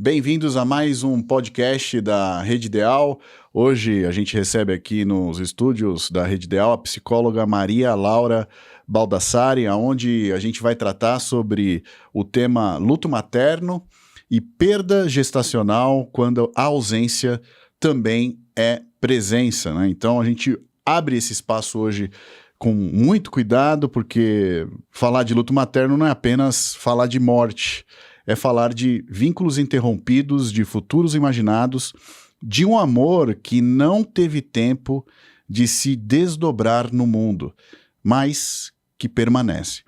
Bem-vindos a mais um podcast da Rede Ideal. Hoje a gente recebe aqui nos estúdios da Rede Ideal a psicóloga Maria Laura Baldassari, onde a gente vai tratar sobre o tema luto materno e perda gestacional quando a ausência também é presença, né? Então a gente abre esse espaço hoje com muito cuidado, porque falar de luto materno não é apenas falar de morte, é falar de vínculos interrompidos, de futuros imaginados, de um amor que não teve tempo de se desdobrar no mundo, mas que permanece.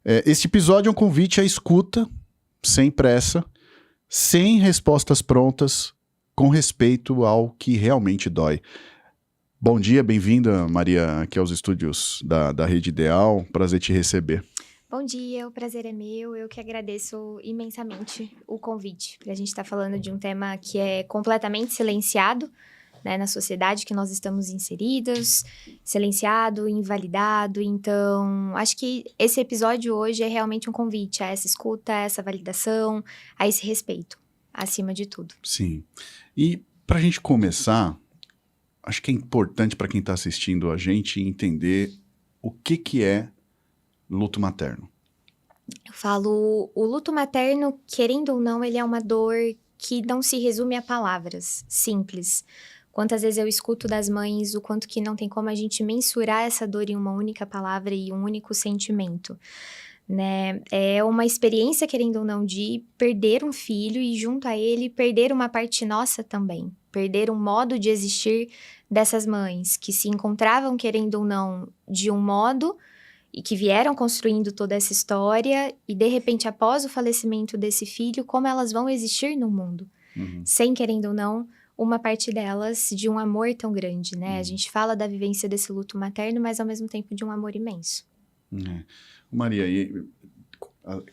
Este episódio é um convite à escuta, sem pressa, sem respostas prontas, com respeito ao que realmente dói. Bom dia, bem-vinda, Maria, aqui aos estúdios da Rede Ideal. Prazer te receber. Bom dia, o prazer é meu. Eu que agradeço imensamente o convite para a gente estar falando de um tema que é completamente silenciado, né, na sociedade que nós estamos inseridos, silenciado, invalidado. Então, acho que esse episódio hoje é realmente um convite a essa escuta, a essa validação, a esse respeito, acima de tudo. Sim. E para a gente começar, acho que é importante para quem está assistindo a gente entender o que é luto materno. Eu falo, o luto materno, querendo ou não, ele é uma dor que não se resume a palavras simples. Quantas vezes eu escuto das mães o quanto que não tem como a gente mensurar essa dor em uma única palavra e um único sentimento, né? É uma experiência, querendo ou não, de perder um filho e junto a ele perder uma parte nossa também. Perder um modo de existir dessas mães que se encontravam, querendo ou não, de um modo e que vieram construindo toda essa história e, de repente, após o falecimento desse filho, como elas vão existir no mundo, sem, querendo ou não, uma parte delas de um amor tão grande, né? A gente fala da vivência desse luto materno, mas, ao mesmo tempo, de um amor imenso. Maria, é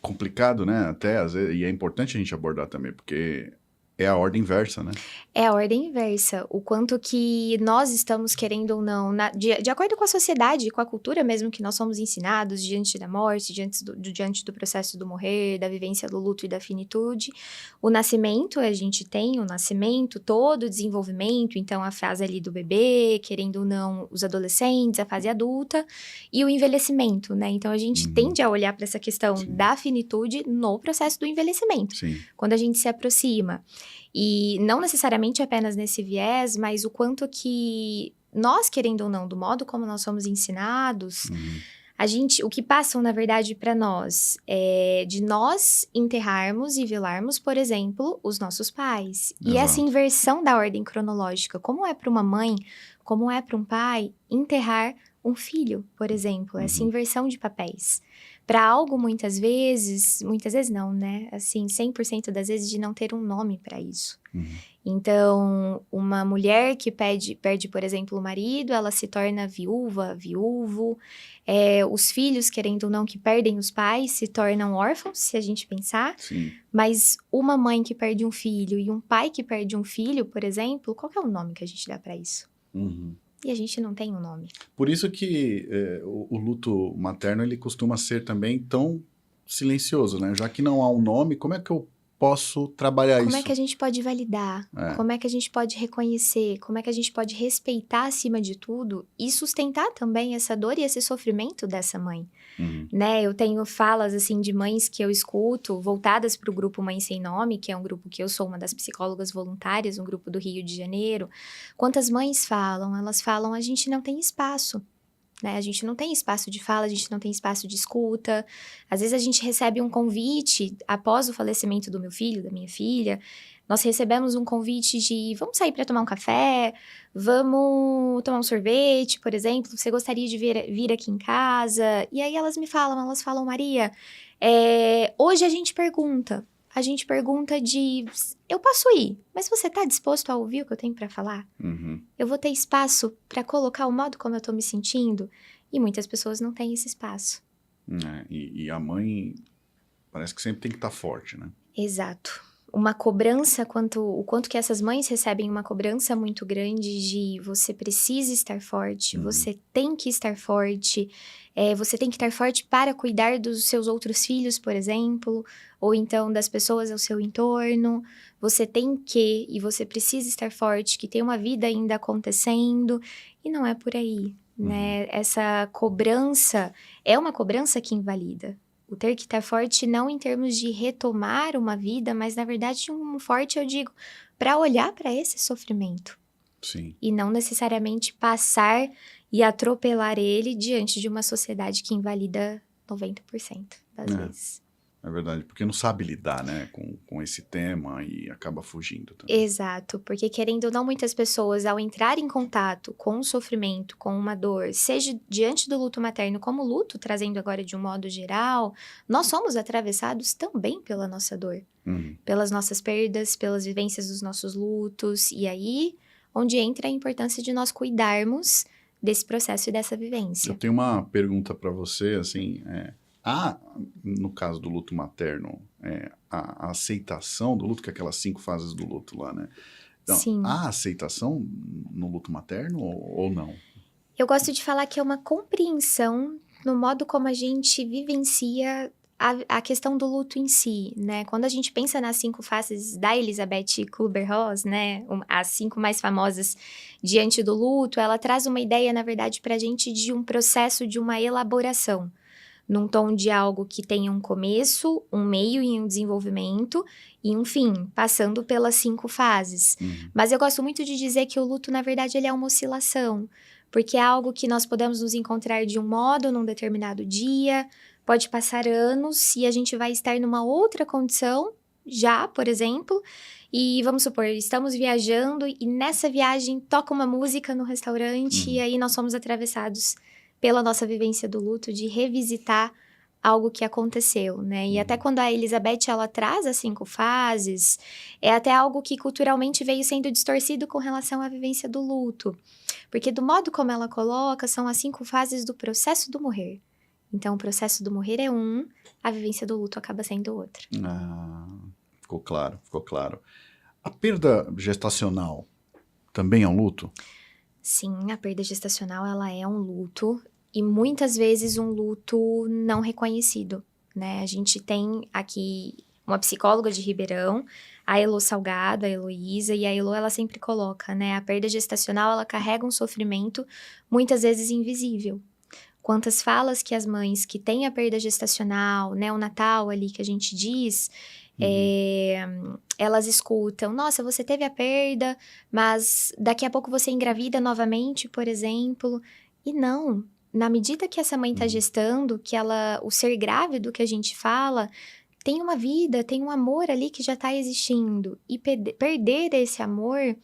complicado, né? Até, às vezes, e é importante a gente abordar também, porque é a ordem inversa, né? É a ordem inversa. O quanto que nós estamos querendo ou não, de acordo com a sociedade, com a cultura mesmo que nós somos ensinados diante da morte, diante do processo do morrer, da vivência do luto e da finitude. O nascimento, a gente tem o nascimento, todo o desenvolvimento, então a fase ali do bebê, querendo ou não, os adolescentes, a fase adulta, e o envelhecimento, né? Então a gente tende a olhar para essa questão da finitude no processo do envelhecimento. Sim. Quando a gente se aproxima. E não necessariamente apenas nesse viés, mas o quanto que nós, querendo ou não, do modo como nós somos ensinados, o que passam, na verdade, para nós é de nós enterrarmos e velarmos, por exemplo, os nossos pais. Exato. E essa inversão da ordem cronológica, como é para uma mãe, como é para um pai, enterrar um filho, por exemplo, essa inversão de papéis. Para algo, muitas vezes não, né? Assim, 100% das vezes de não ter um nome para isso. Então, uma mulher que perde, por exemplo, o marido, ela se torna viúva, viúvo. Os filhos, querendo ou não, que perdem os pais, se tornam órfãos, se a gente pensar. Sim. Mas uma mãe que perde um filho e um pai que perde um filho, por exemplo, qual que é o nome que a gente dá para isso? E a gente não tem um nome. Por isso que o luto materno ele costuma ser também tão silencioso, né? Já que não há um nome, como é que eu posso trabalhar isso? Como é que a gente pode validar? Como é que a gente pode reconhecer? Como é que a gente pode respeitar, acima de tudo, e sustentar também essa dor e esse sofrimento dessa mãe? Né? Eu tenho falas, assim, de mães que eu escuto, voltadas para o grupo Mãe Sem Nome, que é um grupo que eu sou uma das psicólogas voluntárias, um grupo do Rio de Janeiro. Quantas mães falam? Elas falam, a gente não tem espaço. Né? A gente não tem espaço de fala, a gente não tem espaço de escuta. Às vezes a gente recebe um convite, após o falecimento do meu filho, da minha filha, nós recebemos um convite de, vamos sair para tomar um café, vamos tomar um sorvete, por exemplo, você gostaria de vir aqui em casa? E aí elas falam, Maria, hoje a gente pergunta eu posso ir, mas você tá disposto a ouvir o que eu tenho para falar? Eu vou ter espaço para colocar o modo como eu tô me sentindo? E muitas pessoas não têm esse espaço. E a mãe parece que sempre tem que estar forte, né? Exato. uma cobrança, o quanto que essas mães recebem uma cobrança muito grande de você precisa estar forte, você tem que estar forte, você tem que estar forte para cuidar dos seus outros filhos, por exemplo, ou então das pessoas ao seu entorno, você tem que, e você precisa estar forte, que tem uma vida ainda acontecendo, e não é por aí, né? Essa cobrança é uma cobrança que invalida. O ter que estar forte não em termos de retomar uma vida, mas na verdade um forte, eu digo, para olhar para esse sofrimento. Sim. E não necessariamente passar e atropelar ele diante de uma sociedade que invalida 90% das vezes. É verdade, porque não sabe lidar, né, com esse tema e acaba fugindo também. Exato, porque querendo ou não, muitas pessoas, ao entrar em contato com o sofrimento, com uma dor, seja diante do luto materno, como o luto, trazendo agora de um modo geral, nós somos atravessados também pela nossa dor, pelas nossas perdas, pelas vivências dos nossos lutos, e aí, onde entra a importância de nós cuidarmos desse processo e dessa vivência. Eu tenho uma pergunta para você, assim, no caso do luto materno, a aceitação do luto, que é aquelas 5 fases do luto lá, né? Então, Sim. há aceitação no luto materno ou não? Eu gosto de falar que é uma compreensão no modo como a gente vivencia a questão do luto em si, né? Quando a gente pensa nas 5 fases da Elizabeth Kübler-Ross, né? As 5 mais famosas diante do luto, ela traz uma ideia, na verdade, pra gente de um processo de uma elaboração. Num tom de algo que tenha um começo, um meio e um desenvolvimento, e um fim, passando pelas 5 fases. Mas eu gosto muito de dizer que o luto, na verdade, ele é uma oscilação, porque é algo que nós podemos nos encontrar de um modo num determinado dia, pode passar anos e a gente vai estar numa outra condição, já, por exemplo, e vamos supor, estamos viajando e nessa viagem toca uma música no restaurante e aí nós somos atravessados pela nossa vivência do luto, de revisitar algo que aconteceu, né? E até quando a Elizabeth, ela traz as 5 fases, é até algo que culturalmente veio sendo distorcido com relação à vivência do luto. Porque do modo como ela coloca, são as 5 fases do processo do morrer. Então, o processo do morrer é a vivência do luto acaba sendo outro. Ficou claro, ficou claro. A perda gestacional também é um luto? Sim, a perda gestacional, ela é um luto e muitas vezes um luto não reconhecido, né? A gente tem aqui uma psicóloga de Ribeirão, a Elo Salgado, a Heloísa, e a Elo, ela sempre coloca, né? A perda gestacional, ela carrega um sofrimento muitas vezes invisível. Quantas falas que as mães que têm a perda gestacional, né? O Natal ali que a gente diz... elas escutam, nossa, você teve a perda, mas daqui a pouco você engravida novamente, por exemplo. E não, na medida que essa mãe tá gestando, que o ser grávido que a gente fala, tem uma vida, tem um amor ali que já tá existindo. E perder esse amor,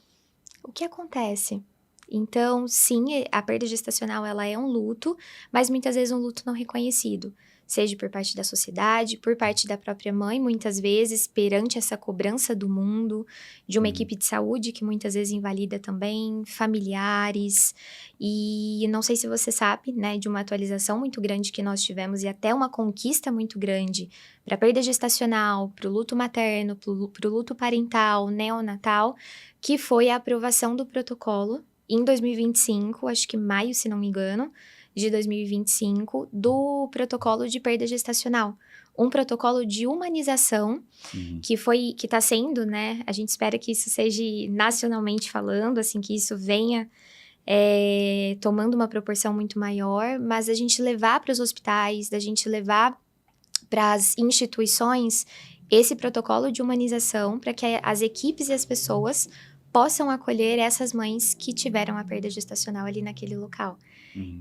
o que acontece? Então, sim, a perda gestacional, ela é um luto, mas muitas vezes um luto não reconhecido. Seja por parte da sociedade, por parte da própria mãe, muitas vezes, perante essa cobrança do mundo, de uma equipe de saúde que muitas vezes invalida também, familiares. E não sei se você sabe, né, de uma atualização muito grande que nós tivemos e até uma conquista muito grande para a perda gestacional, para o luto materno, para o luto parental, neonatal, que foi a aprovação do protocolo em 2025, acho que maio, se não me engano, de 2025, do protocolo de perda gestacional. Um protocolo de humanização que está sendo, né? A gente espera que isso seja nacionalmente falando, assim, que isso venha tomando uma proporção muito maior, mas a gente levar para os hospitais, da gente levar para as instituições esse protocolo de humanização para que as equipes e as pessoas possam acolher essas mães que tiveram a perda gestacional ali naquele local.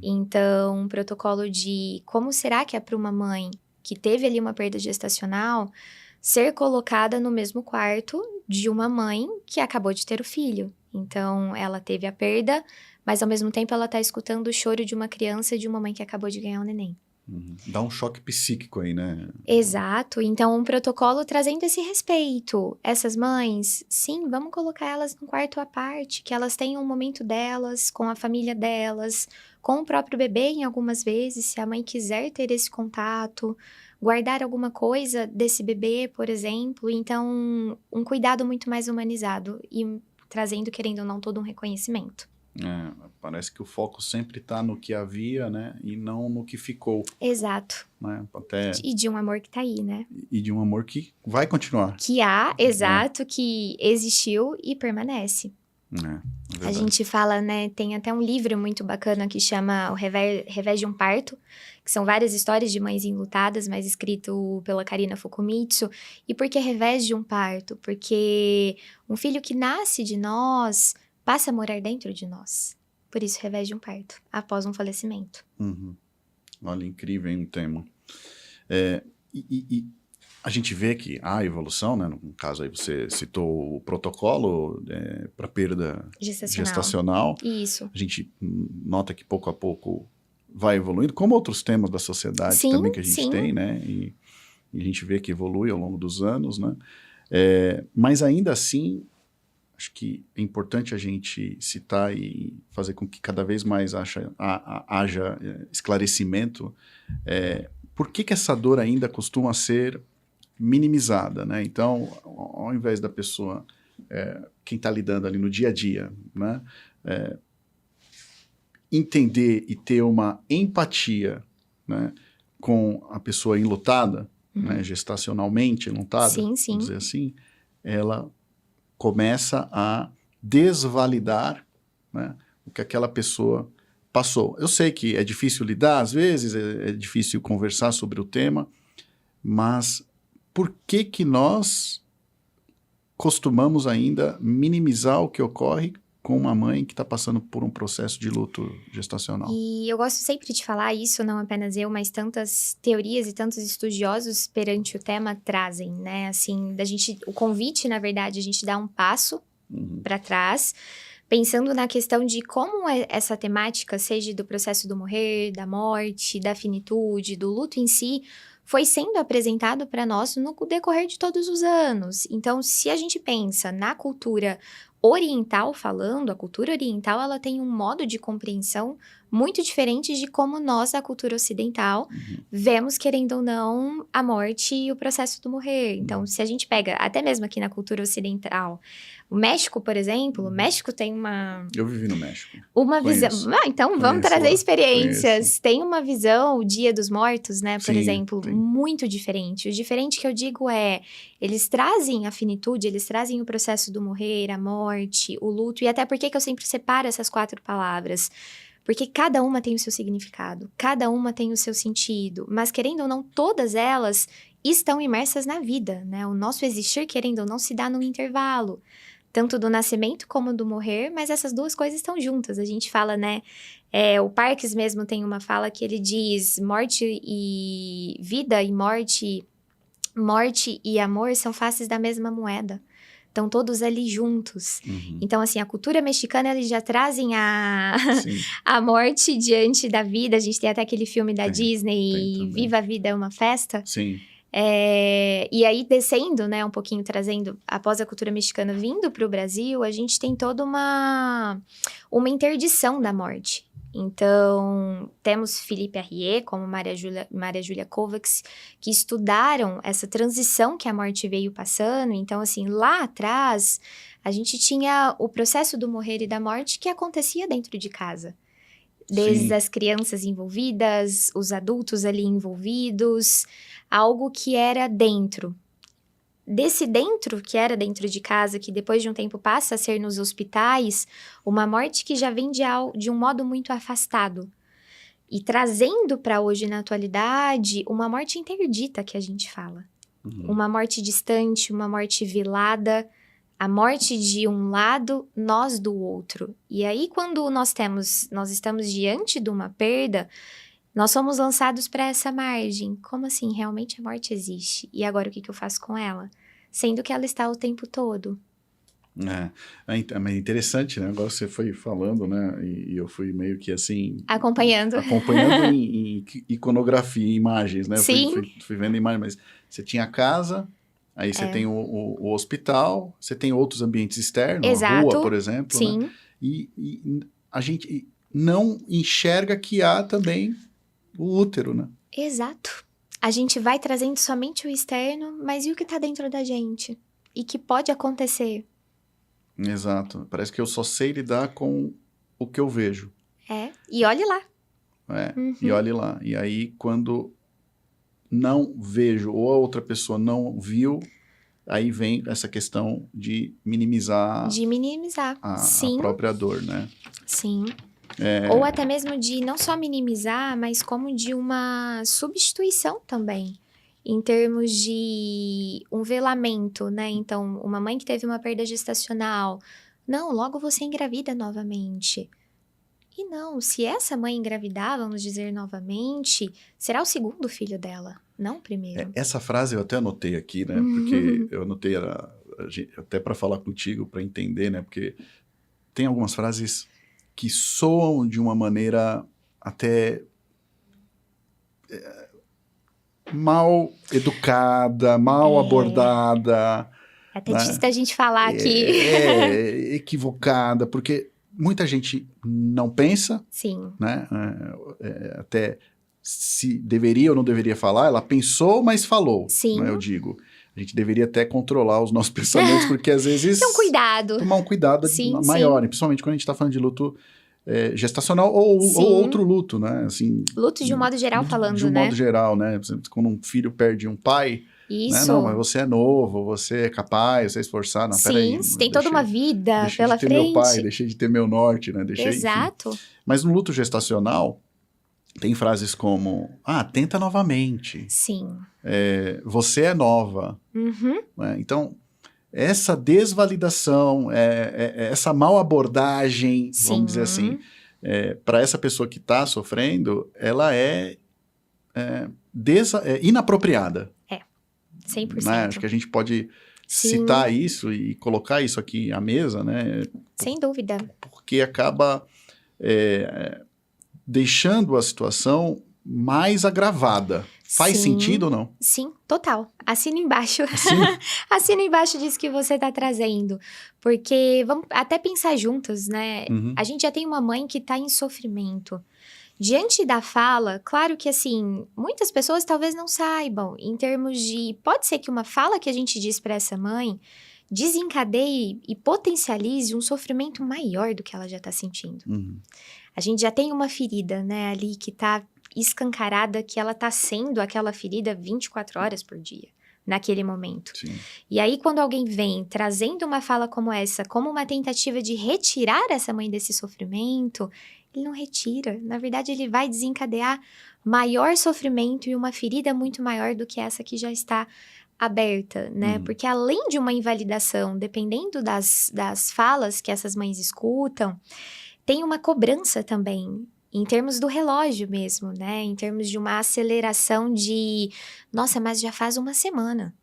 Então, um protocolo de como será que é para uma mãe que teve ali uma perda gestacional ser colocada no mesmo quarto de uma mãe que acabou de ter o filho. Então, ela teve a perda, mas ao mesmo tempo ela está escutando o choro de uma criança de uma mãe que acabou de ganhar um neném. Dá um choque psíquico aí, né? Exato. Então, um protocolo trazendo esse respeito. Essas mães, sim, vamos colocar elas num quarto à parte, que elas tenham um momento delas, com a família delas, com o próprio bebê em algumas vezes, se a mãe quiser ter esse contato, guardar alguma coisa desse bebê, por exemplo. Então, um cuidado muito mais humanizado e trazendo, querendo ou não, todo um reconhecimento. Parece que o foco sempre está no que havia, né? E não no que ficou. Exato. Né? E de um amor que está aí, né? E de um amor que vai continuar. Que há, exato, que existiu e permanece. A gente fala, né, tem até um livro muito bacana que chama O Revés de um Parto, que são várias histórias de mães enlutadas, mas escrito pela Karina Fukumitsu. E por que revés de um parto? Porque um filho que nasce de nós passa a morar dentro de nós. Por isso, revés de um parto, após um falecimento. Olha, incrível, hein, o tema. A gente vê que há evolução, né? No caso aí você citou o protocolo para perda gestacional. Isso. A gente nota que pouco a pouco vai evoluindo, como outros temas da sociedade também que a gente tem, né? E a gente vê que evolui ao longo dos anos, né? Mas ainda assim, acho que é importante a gente citar e fazer com que cada vez mais haja esclarecimento. Por que essa dor ainda costuma ser minimizada, né? Então, ao invés da pessoa, quem está lidando ali no dia a dia, né? Entender e ter uma empatia, né? Com a pessoa enlutada, né? Gestacionalmente enlutada, vamos dizer assim, ela começa a desvalidar, né? O que aquela pessoa passou. Eu sei que é difícil lidar, às vezes, é difícil conversar sobre o tema, mas por que nós costumamos ainda minimizar o que ocorre com uma mãe que está passando por um processo de luto gestacional? E eu gosto sempre de falar isso, não apenas eu, mas tantas teorias e tantos estudiosos perante o tema trazem, né? Assim, o convite, na verdade, a gente dá um passo para trás, pensando na questão de como essa temática, seja do processo do morrer, da morte, da finitude, do luto em si, foi sendo apresentado para nós no decorrer de todos os anos. Então, se a gente pensa na cultura oriental falando, a cultura oriental ela tem um modo de compreensão muito diferente de como nós, da cultura ocidental, vemos, querendo ou não, a morte e o processo do morrer. Então, se a gente pega, até mesmo aqui na cultura ocidental, o México, por exemplo, o México tem uma... Eu vivi no México. Uma visão... então, vamos trazer experiências. Tem uma visão, o Dia dos Mortos, né, por exemplo, muito diferente. O diferente que eu digo eles trazem a finitude, eles trazem o processo do morrer, a morte, o luto, e até por que eu sempre separo essas 4 palavras? Porque cada uma tem o seu significado, cada uma tem o seu sentido, mas querendo ou não, todas elas estão imersas na vida, né? O nosso existir, querendo ou não, se dá num intervalo, tanto do nascimento como do morrer, mas essas duas coisas estão juntas. A gente fala, né? O Parks mesmo tem uma fala que ele diz: morte e vida e morte e amor são faces da mesma moeda. Estão todos ali juntos. Então, assim, a cultura mexicana, eles já trazem a morte diante da vida. A gente tem até aquele filme da Disney, Viva a Vida é uma Festa. Sim. E aí, descendo, né, um pouquinho, trazendo, após a cultura mexicana vindo para o Brasil, a gente tem toda uma interdição da morte. Então, temos Felipe Arrier, como Maria Júlia Kovacs, que estudaram essa transição que a morte veio passando. Então, assim, lá atrás, a gente tinha o processo do morrer e da morte que acontecia dentro de casa. Desde as crianças envolvidas, os adultos ali envolvidos, algo que era dentro. Desse dentro, que era dentro de casa, que depois de um tempo passa a ser nos hospitais, uma morte que já vem de um modo muito afastado. E trazendo para hoje, na atualidade, uma morte interdita, que a gente fala. Uma morte distante, uma morte velada, a morte de um lado, nós do outro. E aí, quando nós estamos diante de uma perda, nós somos lançados para essa margem. Como assim? Realmente a morte existe. E agora o que eu faço com ela? Sendo que ela está o tempo todo. É interessante, né? Agora você foi falando, né? E eu fui meio que assim... Acompanhando em iconografia, em imagens, né? Sim. Fui vendo imagens, mas você tinha a casa, aí você tem o hospital, você tem outros ambientes externos, Exato. A rua, por exemplo. Sim. Né? E a gente não enxerga que há também o útero, né? Exato. A gente vai trazendo somente o externo, mas e o que tá dentro da gente? E que pode acontecer? Exato. Parece que eu só sei lidar com o que eu vejo. E olhe lá. E olhe lá. E aí, quando não vejo, ou a outra pessoa não viu, aí vem essa questão de minimizar, a própria dor, né? Sim. Ou até mesmo de não só minimizar, mas como de uma substituição também. Em termos de um velamento, né? Então, uma mãe que teve uma perda gestacional, não, logo você engravida novamente. E não, se essa mãe engravidar, vamos dizer novamente, será o segundo filho dela, não o primeiro. Essa frase eu até anotei aqui, né? Porque eu anotei até para falar contigo, para entender, né? Porque tem algumas frases que soam de uma maneira até mal educada, mal abordada. É até difícil da gente falar aqui. Equivocada, porque muita gente não pensa. Sim. Né? Até se deveria ou não deveria falar, ela pensou, mas falou. Sim. Né, eu digo. A gente deveria até controlar os nossos pensamentos, porque às vezes... Tomar um cuidado maior, principalmente quando a gente está falando de luto gestacional ou outro luto, né? Assim, luto de um modo geral falando, né? De um modo geral, né? Quando um filho perde um pai... Isso. Né? Não, mas você é novo, você é capaz, você é esforçado. Não, peraí, tem toda uma vida pela frente. Deixei de ter meu pai, deixei de ter meu norte, né? Exato. Enfim. Mas no luto gestacional, tem frases como, tenta novamente. Sim. Você é nova. Né? Então, essa desvalidação, essa mal abordagem, vamos dizer assim, para essa pessoa que está sofrendo, ela é inapropriada. 100%. Né? Acho que a gente pode citar isso e colocar isso aqui à mesa, né? Sem dúvida. Porque acaba deixando a situação mais agravada. Faz sentido ou não? Sim, total. Assina embaixo. Assina embaixo disso que você está trazendo. Porque vamos até pensar juntos, né? A gente já tem uma mãe que está em sofrimento. Diante da fala, claro que assim, muitas pessoas talvez não saibam, em termos de... Pode ser que uma fala que a gente diz para essa mãe desencadeie e potencialize um sofrimento maior do que ela já está sentindo. A gente já tem uma ferida, né, ali que está escancarada, que ela está sendo aquela ferida 24 horas por dia, naquele momento. Sim. E aí, quando alguém vem trazendo uma fala como essa, como uma tentativa de retirar essa mãe desse sofrimento... Ele não retira. Na verdade, ele vai desencadear maior sofrimento e uma ferida muito maior do que essa que já está aberta, né? Porque além de uma invalidação, dependendo das falas que essas mães escutam, tem uma cobrança também, em termos do relógio mesmo, né? Em termos de uma aceleração de... Nossa, mas já faz uma semana.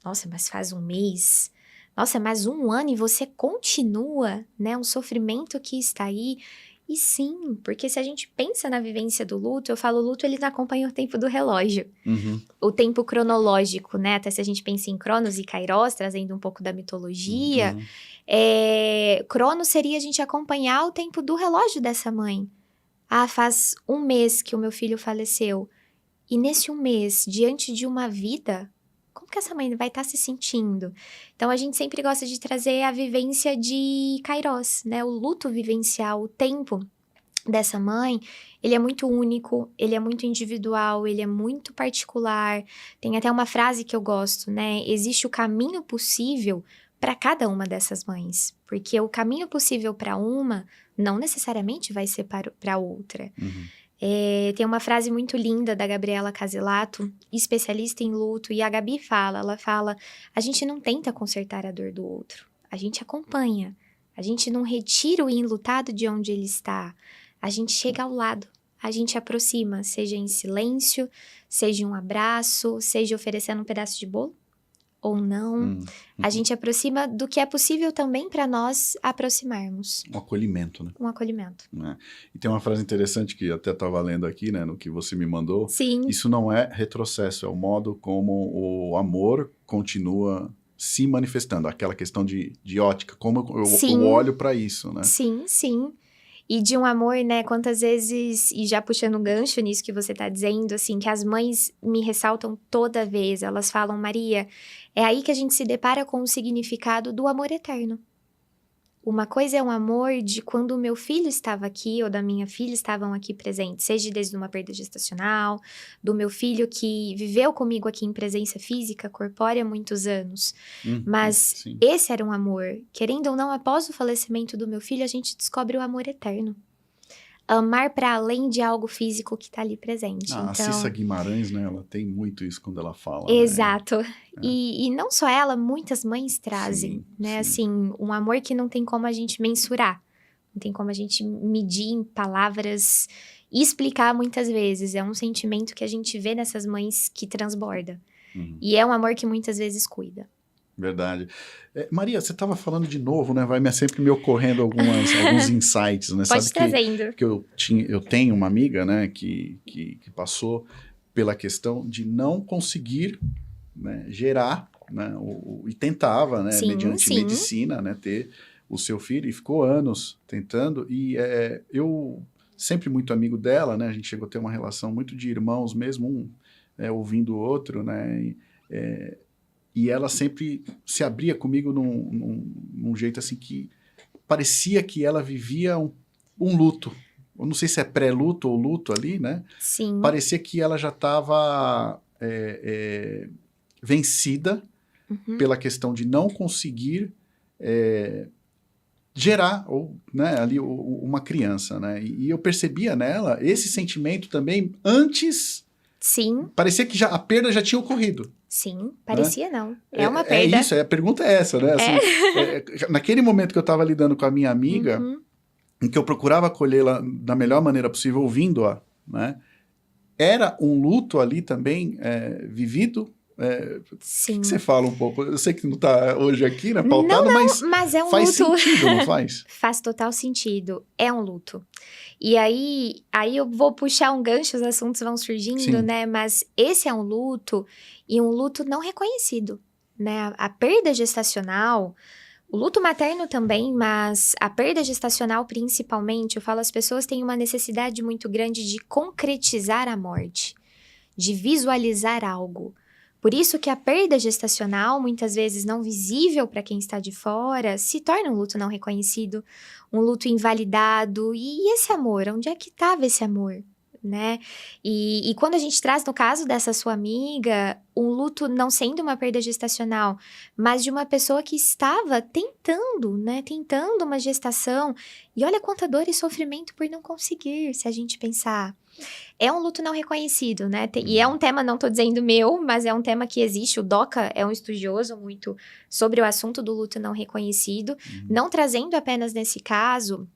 Nossa, mas faz um mês. Nossa, mas um ano e você continua, né? Um sofrimento que está aí... E sim, porque se a gente pensa na vivência do luto, eu falo, o luto ele acompanha o tempo do relógio. O tempo cronológico, né? Até se a gente pensa em Cronos e Kairos, trazendo um pouco da mitologia, Cronos seria a gente acompanhar o tempo do relógio dessa mãe. Faz um mês que o meu filho faleceu. E nesse um mês, diante de uma vida... Como que essa mãe vai estar se sentindo? Então, a gente sempre gosta de trazer a vivência de Kairos, né? O luto vivencial, o tempo dessa mãe, ele é muito único, ele é muito individual, ele é muito particular. Tem até uma frase que eu gosto, né? Existe o caminho possível para cada uma dessas mães. Porque o caminho possível para uma, não necessariamente vai ser para outra. Tem uma frase muito linda da Gabriela Caselato, especialista em luto, e a Gabi ela fala, a gente não tenta consertar a dor do outro, a gente acompanha, a gente não retira o enlutado de onde ele está, a gente chega ao lado, a gente aproxima, seja em silêncio, seja um abraço, seja oferecendo um pedaço de bolo, ou não, a gente aproxima do que é possível também para nós aproximarmos. Um acolhimento, né? Um acolhimento. E tem uma frase interessante que até estava lendo aqui, né, no que você me mandou. Sim. Isso não é retrocesso, é o modo como o amor continua se manifestando. Aquela questão de ótica, como eu olho para isso, né? Sim, sim. E de um amor, né, quantas vezes, e já puxando um gancho nisso que você tá dizendo, assim, que as mães me ressaltam toda vez, elas falam, Maria, é aí que a gente se depara com o significado do amor eterno. Uma coisa é um amor de quando o meu filho estava aqui ou da minha filha estavam aqui presentes, seja desde uma perda gestacional, do meu filho que viveu comigo aqui em presença física, corpórea, há muitos anos. Mas sim. esse era um amor. Querendo ou não, após o falecimento do meu filho, a gente descobre o amor eterno. Amar para além de algo físico que está ali presente. A Cissa Guimarães, né, ela tem muito isso quando ela fala. Exato. Né? E não só ela, muitas mães trazem, sim, né? Sim. Assim, um amor que não tem como a gente mensurar. Não tem como a gente medir em palavras e explicar muitas vezes. É um sentimento que a gente vê nessas mães que transborda. E é um amor que muitas vezes cuida. Verdade. Maria, você estava falando de novo, né? Vai sempre me ocorrendo alguns insights, né? Pode ir trazendo. Que eu tenho uma amiga, né, que passou pela questão de não conseguir, né, gerar, né, e tentava, né, mediante medicina, né, ter o seu filho, e ficou anos tentando, e eu sempre muito amigo dela, né? A gente chegou a ter uma relação muito de irmãos mesmo, um ouvindo o outro, né? E ela sempre se abria comigo num jeito assim que parecia que ela vivia um luto. Eu não sei se é pré-luto ou luto ali, né? Sim. Parecia que ela já estava vencida pela questão de não conseguir gerar né, ali uma criança, né? E eu percebia nela esse sentimento também antes. Sim. Parecia que a perda já tinha ocorrido. Sim, parecia não. É uma perda. É isso, a pergunta é essa, né? Assim, naquele momento que eu estava lidando com a minha amiga, em que eu procurava acolhê-la da melhor maneira possível, ouvindo-a, né? Era um luto ali também vivido. Sim. O que você fala um pouco? Eu sei que não está hoje aqui, né, pautado, mas é um faz luto. sentido, não faz? Faz total sentido. É um luto. E aí eu vou puxar um gancho, os assuntos vão surgindo, Sim. né? Mas esse é um luto, e um luto não reconhecido, né? A perda gestacional, o luto materno também, mas a perda gestacional principalmente, eu falo, as pessoas têm uma necessidade muito grande de concretizar a morte, de visualizar algo. Por isso que a perda gestacional, muitas vezes não visível para quem está de fora, se torna um luto não reconhecido, um luto invalidado. E esse amor, onde é que estava esse amor, né? E quando a gente traz, no caso dessa sua amiga, um luto não sendo uma perda gestacional, mas de uma pessoa que estava tentando, né? Tentando uma gestação. E olha quanta dor e sofrimento por não conseguir, se a gente pensar. É um luto não reconhecido, né? E é um tema, não tô dizendo meu, mas é um tema que existe. O Doca é um estudioso muito sobre o assunto do luto não reconhecido, não trazendo apenas nesse caso,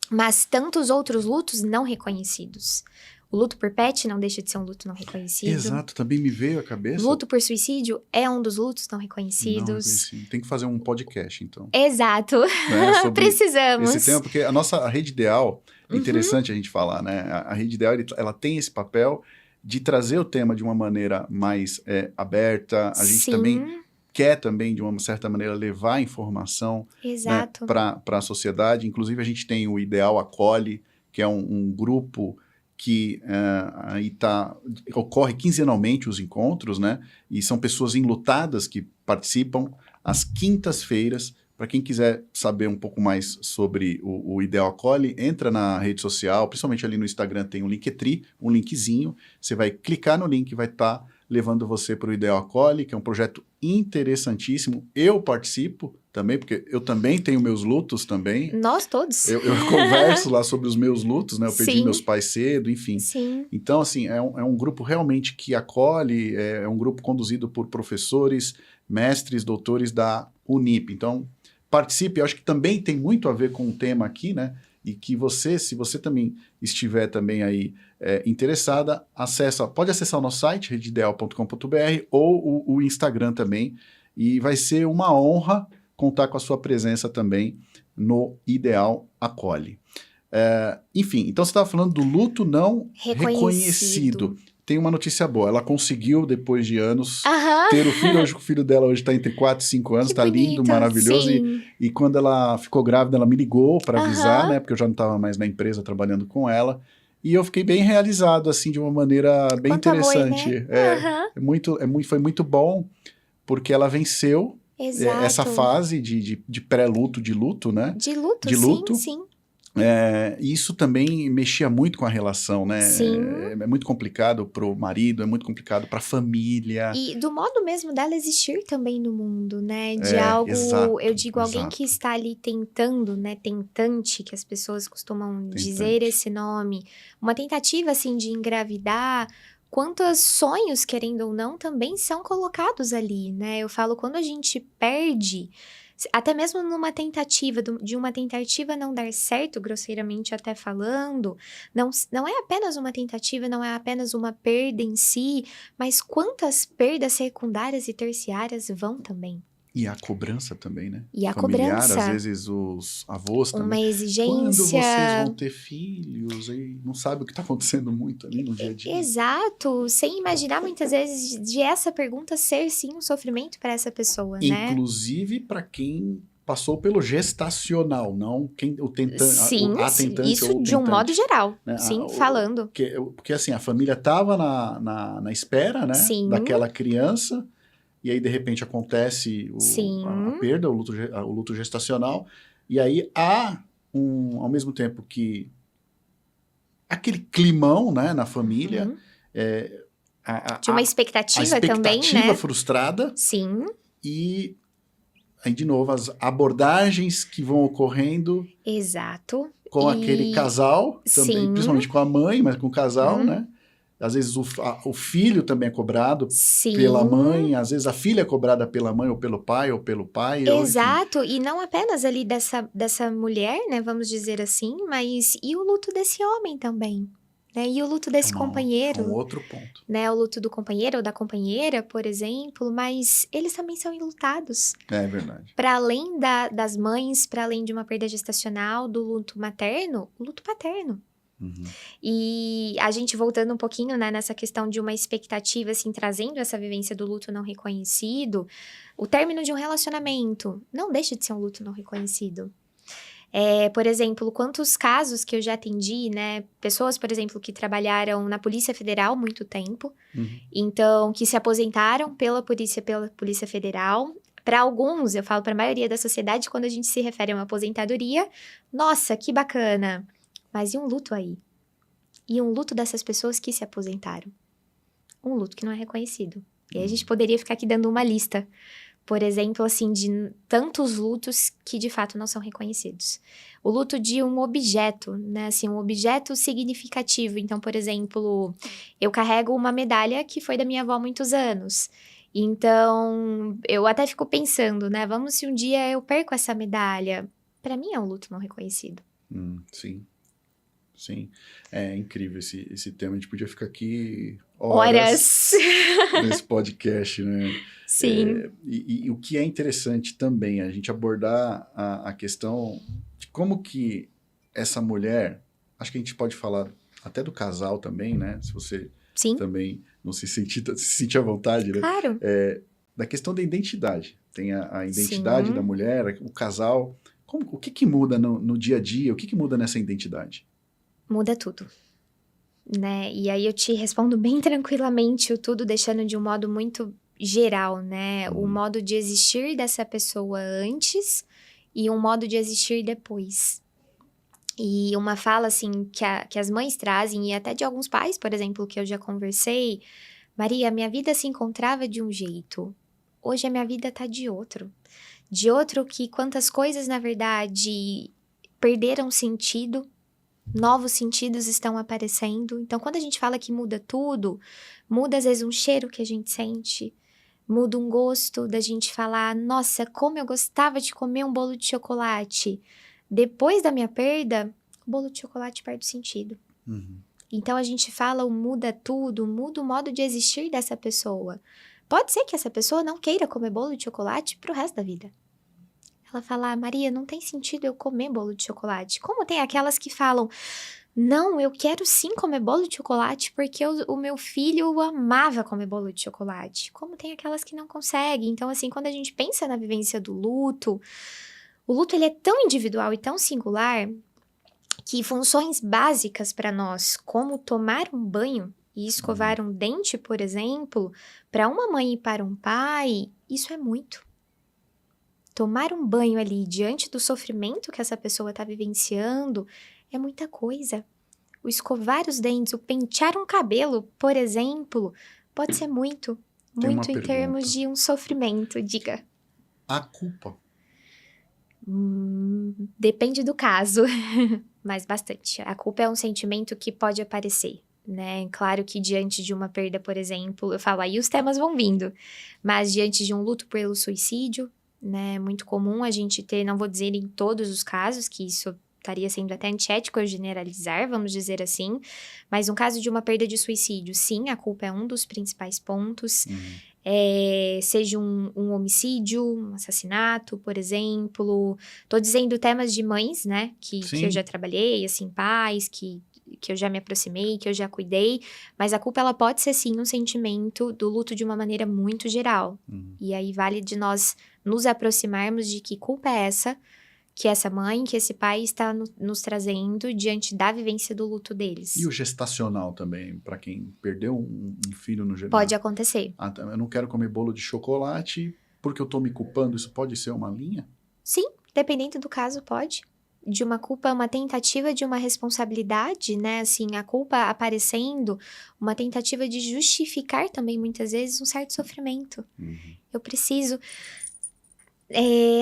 mas tantos outros lutos não reconhecidos. O luto por pet não deixa de ser um luto não reconhecido. Exato, também me veio à cabeça. Luto por suicídio é um dos lutos não reconhecidos. Tem que fazer um podcast, então. Exato. Né, Precisamos. Esse tema, porque a Rede Ideal, interessante a gente falar, né? A Rede Ideal, ela tem esse papel de trazer o tema de uma maneira mais aberta. A gente também quer também, de uma certa maneira, levar a informação, né, para a sociedade. Inclusive, a gente tem o Ideal Acolhe, que é um grupo que aí ocorre quinzenalmente os encontros, né? E são pessoas enlutadas que participam às quintas-feiras. Para quem quiser saber um pouco mais sobre o Ideal Acolhe, entra na rede social, principalmente ali no Instagram tem um Linktree, um linkzinho. Você vai clicar no link, vai estar levando você para o Ideal Acolhe, que é um projeto interessantíssimo. Eu participo também, porque eu também tenho meus lutos também. Nós todos. Eu converso lá sobre os meus lutos, né? Eu perdi meus pais cedo, enfim. Sim. Então, assim, é um grupo realmente que acolhe, é um grupo conduzido por professores, mestres, doutores da Unip. Então, participe, eu acho que também tem muito a ver com o tema aqui, né? E que você, se você também estiver também aí interessada, pode acessar o nosso site, redeideal.com.br, ou o Instagram também, e vai ser uma honra contar com a sua presença também no Ideal Acolhe. Enfim, então você estava falando do luto não reconhecido. tem uma notícia boa. Ela conseguiu, depois de anos, ter o filho. Hoje o filho dela hoje está entre 4 e 5 anos, está lindo, maravilhoso. E quando ela ficou grávida, ela me ligou para avisar, né? Porque eu já não estava mais na empresa trabalhando com ela. E eu fiquei bem realizado, assim, de uma maneira bem interessante. Amor, né? Foi muito bom, porque ela venceu essa fase de pré-luto, de luto, né? De luto, sim. Isso também mexia muito com a relação, né? Sim. É muito complicado pro marido, é muito complicado pra família. E do modo mesmo dela existir também no mundo, né? De algo, exato, eu digo, alguém que está ali tentando, né? Tentante, que as pessoas costumam dizer esse nome. Uma tentativa, assim, de engravidar. Quantos sonhos, querendo ou não, também são colocados ali, né? Eu falo, quando a gente perde... Até mesmo numa tentativa, de uma tentativa não dar certo, grosseiramente até falando, não é apenas uma tentativa, não é apenas uma perda em si, mas quantas perdas secundárias e terciárias vão também. E a cobrança também, né? E a familiar, cobrança. Às vezes os avós também. Uma exigência. Quando vocês vão ter filhos? E não sabe o que está acontecendo muito ali no dia a dia. Exato. Sem imaginar muitas vezes de essa pergunta ser sim um sofrimento para essa pessoa, né? Inclusive para quem passou pelo gestacional, não quem o tentante. Sim, a tentante isso ou o de um tentante, modo geral. Né? Sim, falando. Porque assim, a família estava na espera, né? Sim. Daquela criança. E aí, de repente, acontece a perda, o luto gestacional. E aí, há, ao mesmo tempo que aquele climão, né, na família. De uma expectativa também, né? A expectativa frustrada. Sim. E, aí, de novo, as abordagens que vão ocorrendo. Exato. Com aquele casal também. Sim. Principalmente com a mãe, mas com o casal, né? Às vezes o filho também é cobrado pela mãe, às vezes a filha é cobrada pela mãe ou pelo pai. Exato, e não apenas ali dessa mulher, né, vamos dizer assim, mas e o luto desse homem também, né, e o luto desse companheiro. É um outro ponto. Né, o luto do companheiro ou da companheira, por exemplo, mas eles também são enlutados. É verdade. Para além das mães, para além de uma perda gestacional, do luto materno, o luto paterno. Uhum. E a gente voltando um pouquinho, né, nessa questão de uma expectativa, assim, trazendo essa vivência do luto não reconhecido, o término de um relacionamento não deixa de ser um luto não reconhecido. Por exemplo, quantos casos que eu já atendi, né, pessoas, por exemplo, que trabalharam na Polícia Federal muito tempo, então, que se aposentaram pela Polícia Federal. Para alguns, eu falo para a maioria da sociedade, quando a gente se refere a uma aposentadoria, nossa, que bacana! Mas e um luto aí? E um luto dessas pessoas que se aposentaram? Um luto que não é reconhecido. E aí a gente poderia ficar aqui dando uma lista, por exemplo, assim, de tantos lutos que de fato não são reconhecidos. O luto de um objeto, né? Assim, um objeto significativo. Então, por exemplo, eu carrego uma medalha que foi da minha avó há muitos anos. Então, eu até fico pensando, né? Vamos se um dia eu perco essa medalha. Para mim é um luto não reconhecido. Sim. Sim, é incrível esse tema. A gente podia ficar aqui horas nesse podcast, né? Sim. E o que é interessante também, a gente abordar a questão de como que essa mulher, acho que a gente pode falar até do casal também, né? Se você também não se sentir à vontade, né? Claro. Da questão da identidade. Tem a identidade da mulher, o casal. O que muda no dia a dia? O que muda nessa identidade? Muda tudo, né? E aí eu te respondo bem tranquilamente o tudo, deixando de um modo muito geral, né? O modo de existir dessa pessoa antes e um modo de existir depois. E uma fala, assim, que as mães trazem, e até de alguns pais, por exemplo, que eu já conversei, Maria, minha vida se encontrava de um jeito, hoje a minha vida tá de outro. De outro que quantas coisas, na verdade, perderam sentido, novos sentidos estão aparecendo. Então, quando a gente fala que muda tudo, muda às vezes um cheiro que a gente sente, muda um gosto da gente falar, nossa, como eu gostava de comer um bolo de chocolate. Depois da minha perda, o bolo de chocolate perde sentido. Então, a gente fala o muda tudo, muda o modo de existir dessa pessoa. Pode ser que essa pessoa não queira comer bolo de chocolate pro resto da vida. Ela fala, Maria, não tem sentido eu comer bolo de chocolate. Como tem aquelas que falam, Não, eu quero sim comer bolo de chocolate porque o meu filho amava comer bolo de chocolate. Como tem aquelas que não conseguem. Então, assim, quando a gente pensa na vivência do luto, o luto ele é tão individual e tão singular que funções básicas para nós, como tomar um banho e escovar um dente, por exemplo, para uma mãe e para um pai, isso é muito. Tomar um banho ali diante do sofrimento que essa pessoa está vivenciando é muita coisa. O escovar os dentes, o pentear um cabelo, por exemplo, pode ser muito em termos de um sofrimento, diga. A culpa? Depende do caso, mas bastante. A culpa é um sentimento que pode aparecer, né? Claro que diante de uma perda, por exemplo, eu falo, aí os temas vão vindo, mas diante de um luto pelo suicídio, né? É muito comum a gente ter, não vou dizer em todos os casos, que isso estaria sendo até antiético eu generalizar, vamos dizer assim, mas no caso de uma perda de suicídio, sim, a culpa é um dos principais pontos. Seja um homicídio, um assassinato, por exemplo. Tô dizendo temas de mães, né? Que eu já trabalhei, assim, pais, que eu já me aproximei, que eu já cuidei. Mas a culpa, ela pode ser, sim, um sentimento do luto de uma maneira muito geral. E aí vale de nós nos aproximarmos de que culpa é essa que essa mãe, que esse pai está nos trazendo diante da vivência do luto deles. E o gestacional também, para quem perdeu um filho no geral? Pode acontecer. Eu não quero comer bolo de chocolate porque eu tô me culpando, isso pode ser uma linha? Sim, dependendo do caso, pode. De uma culpa, uma tentativa de uma responsabilidade, né? Assim, a culpa aparecendo, uma tentativa de justificar também, muitas vezes, um certo sofrimento. Eu preciso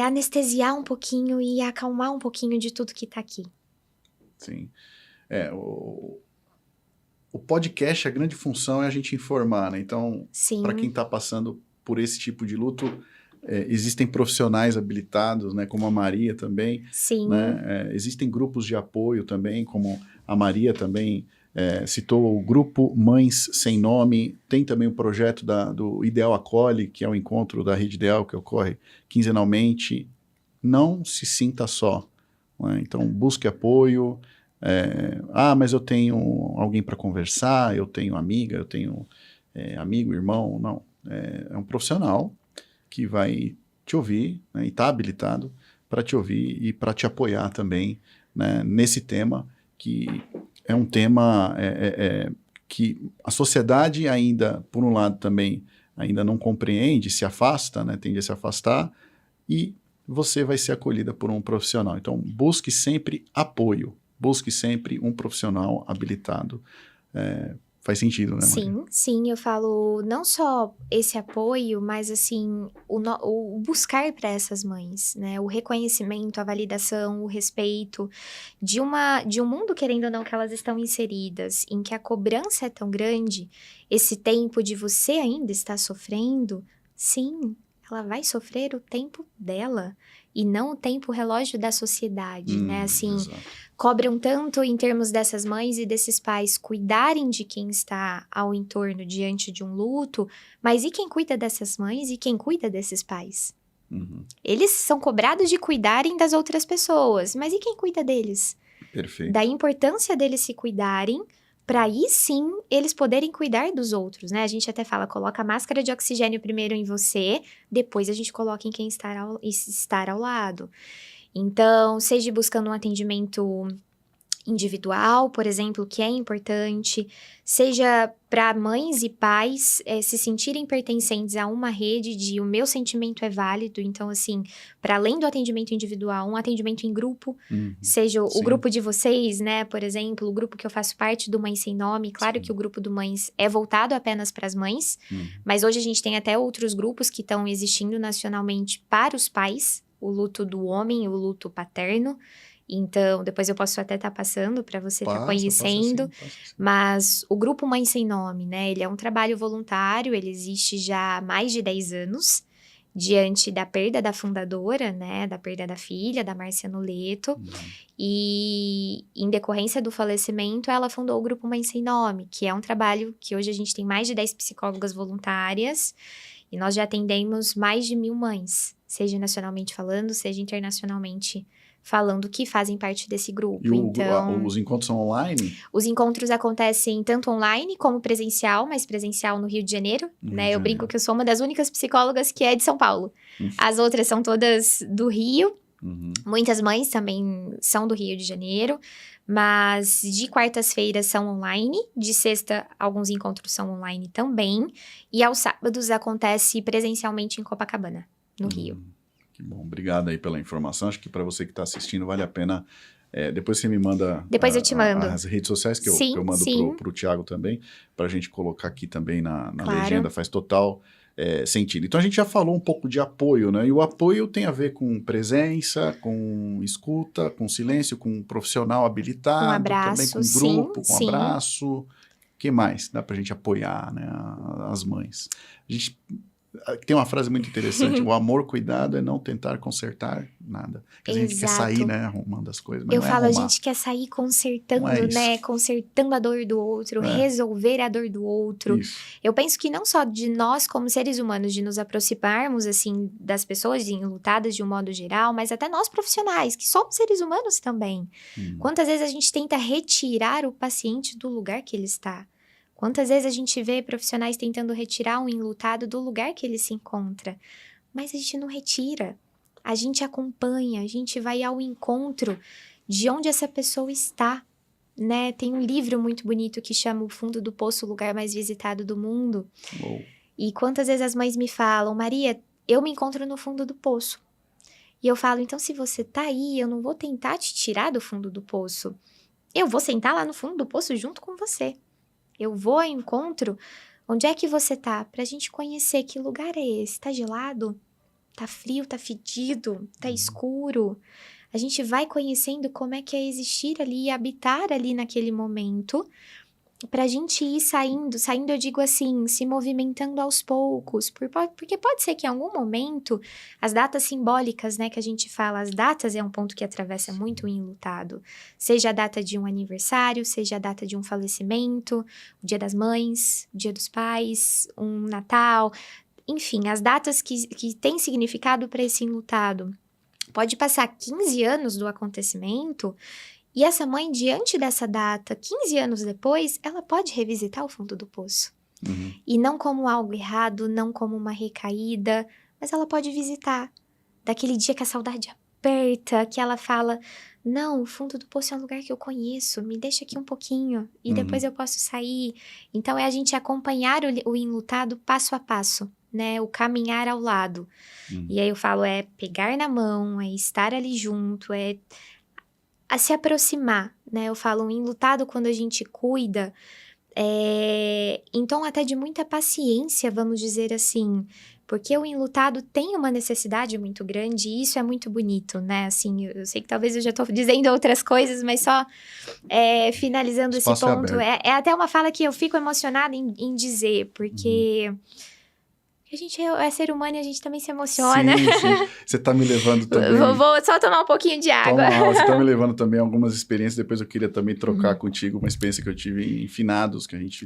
anestesiar um pouquinho e acalmar um pouquinho de tudo que tá aqui. Sim. O podcast, a grande função é a gente informar, né? Então, para quem está passando por esse tipo de luto, existem profissionais habilitados, né? Como a Maria também. Sim. Né? Existem grupos de apoio também, como a Maria também citou o grupo Mães Sem Nome. Tem também o projeto do Ideal Acolhe, que é o encontro da Rede Ideal, que ocorre quinzenalmente. Não se sinta só. Né? Então, busque apoio. Mas eu tenho alguém para conversar, eu tenho amiga, eu tenho amigo, irmão. Não, é um profissional que vai te ouvir, né, e está habilitado para te ouvir e para te apoiar também, né, nesse tema, que é um tema que a sociedade ainda, por um lado também, ainda não compreende, se afasta, né, tende a se afastar, e você vai ser acolhida por um profissional. Então, busque sempre apoio. Busque sempre um profissional habilitado. Faz sentido, né, Maria? Sim, eu falo não só esse apoio, mas assim, o buscar para essas mães, né? O reconhecimento, a validação, o respeito de um mundo, querendo ou não, que elas estão inseridas, em que a cobrança é tão grande, esse tempo de você ainda estar sofrendo, sim, ela vai sofrer o tempo dela e não o tempo relógio da sociedade, né? Assim, exato. Cobram tanto em termos dessas mães e desses pais cuidarem de quem está ao entorno diante de um luto, mas e quem cuida dessas mães e quem cuida desses pais? Eles são cobrados de cuidarem das outras pessoas, mas e quem cuida deles? Perfeito. Da importância deles se cuidarem, para aí sim eles poderem cuidar dos outros, né? A gente até fala, coloca a máscara de oxigênio primeiro em você, depois a gente coloca em quem estar ao lado. Então, seja buscando um atendimento individual, por exemplo, que é importante, seja para mães e pais se sentirem pertencentes a uma rede de o meu sentimento é válido, então assim, para além do atendimento individual, um atendimento em grupo, seja o grupo de vocês, né, por exemplo, o grupo que eu faço parte do Mães Sem Nome, claro que o grupo do Mães é voltado apenas para as mães, mas hoje a gente tem até outros grupos que estão existindo nacionalmente para os pais, o luto do homem, o luto paterno. Então, depois eu posso até estar passando para você estar conhecendo, passa sim. Mas o Grupo Mãe Sem Nome, né, ele é um trabalho voluntário, ele existe já há mais de 10 anos, diante da perda da fundadora, né, da perda da filha, da Márcia Noleto, e em decorrência do falecimento, ela fundou o Grupo Mãe Sem Nome, que é um trabalho que hoje a gente tem mais de 10 psicólogas voluntárias, e nós já atendemos mais de 1.000 mães, seja nacionalmente falando, seja internacionalmente falando que fazem parte desse grupo. E então, os encontros são online? Os encontros acontecem tanto online como presencial, mas presencial no Rio de Janeiro, né? Eu brinco que eu sou uma das únicas psicólogas que é de São Paulo. As outras são todas do Rio. Muitas mães também são do Rio de Janeiro, mas de quartas-feiras são online, de sexta alguns encontros são online também, e aos sábados acontece presencialmente em Copacabana, no Rio. Que bom, obrigado aí pela informação. Acho que para você que está assistindo vale a pena. Depois você me manda. Depois eu te mando. As redes sociais que eu mando para o Thiago também, para a gente colocar aqui também na legenda, faz total sentido. Então a gente já falou um pouco de apoio, né? E o apoio tem a ver com presença, com escuta, com silêncio, com um profissional habilitado, com abraço, também com grupo, com abraço. O que mais dá para a gente apoiar, né, as mães? A gente tem uma frase muito interessante: o amor, cuidado é não tentar consertar nada. Quer dizer, a gente quer sair, né, arrumando as coisas, mas eu não falo, arrumar. A gente quer sair consertando, né, consertando a dor do outro, resolver a dor do outro. Isso. Eu penso que não só de nós como seres humanos, de nos aproximarmos, assim, das pessoas enlutadas de um modo geral, mas até nós profissionais, que somos seres humanos também. Quantas vezes a gente tenta retirar o paciente do lugar que ele está? Quantas vezes a gente vê profissionais tentando retirar um enlutado do lugar que ele se encontra? Mas a gente não retira. A gente acompanha, a gente vai ao encontro de onde essa pessoa está, né? Tem um livro muito bonito que chama O Fundo do Poço, o lugar mais visitado do mundo. Uou. E quantas vezes as mães me falam: Maria, eu me encontro no fundo do poço. E eu falo: então se você tá aí, eu não vou tentar te tirar do fundo do poço. Eu vou sentar lá no fundo do poço junto com você. Eu vou ao encontro, onde é que você tá? Pra gente conhecer que lugar é esse. Tá gelado? Tá frio? Tá fedido? Tá escuro? A gente vai conhecendo como é que é existir ali e habitar ali naquele momento, pra gente ir saindo eu digo assim, se movimentando aos poucos, porque pode ser que em algum momento, as datas simbólicas, né, que a gente fala, as datas é um ponto que atravessa muito o enlutado, seja a data de um aniversário, seja a data de um falecimento, o Dia das Mães, o Dia dos Pais, um Natal, enfim, as datas que têm significado para esse enlutado. Pode passar 15 anos do acontecimento e essa mãe, diante dessa data, 15 anos depois, ela pode revisitar o fundo do poço. E não como algo errado, não como uma recaída, mas ela pode visitar. Daquele dia que a saudade aperta, que ela fala: não, o fundo do poço é um lugar que eu conheço, me deixa aqui um pouquinho e depois eu posso sair. Então é a gente acompanhar o enlutado passo a passo, né? O caminhar ao lado. E aí eu falo, é pegar na mão, é estar ali junto, é a se aproximar, né? Eu falo, um enlutado, quando a gente cuida, em tom até de muita paciência, vamos dizer assim, porque o enlutado tem uma necessidade muito grande e isso é muito bonito, né? Assim, eu sei que talvez eu já tô dizendo outras coisas, mas só finalizando esse ponto. É até uma fala que eu fico emocionada em dizer, porque a gente é ser humano e a gente também se emociona. Sim, sim. Você tá me levando também... Vou só tomar um pouquinho de água. Você tá me levando também algumas experiências. Depois eu queria também trocar contigo uma experiência que eu tive em finados, que a gente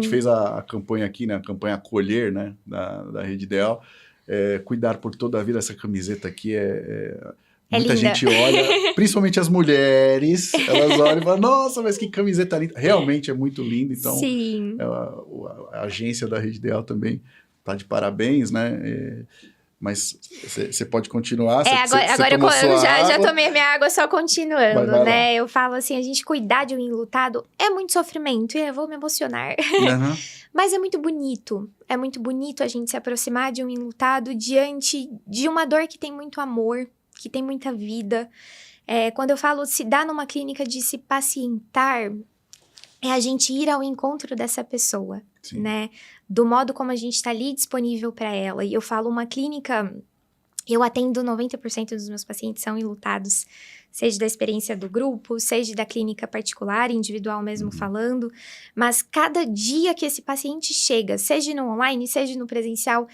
fez a campanha aqui, né? A campanha Acolher, né? Da Rede Ideal. Cuidar por toda a vida. Essa camiseta aqui muita linda. gente olha, principalmente as mulheres, elas olham e falam, nossa, mas que camiseta linda. Realmente é muito linda. Então, sim. A agência da Rede Ideal também tá de parabéns, né? Mas você pode continuar. Agora eu já tomei minha água só continuando, vai né? Eu falo assim, a gente cuidar de um enlutado é muito sofrimento, e eu vou me emocionar. Mas é muito bonito. É muito bonito a gente se aproximar de um enlutado diante de uma dor que tem muito amor, que tem muita vida. Quando eu falo se dar numa clínica de se pacientar, é a gente ir ao encontro dessa pessoa, sim, né? Do modo como a gente está ali disponível para ela. E eu falo, uma clínica, eu atendo 90% dos meus pacientes são enlutados, seja da experiência do grupo, seja da clínica particular, individual mesmo falando, mas cada dia que esse paciente chega, seja no online, seja no presencial,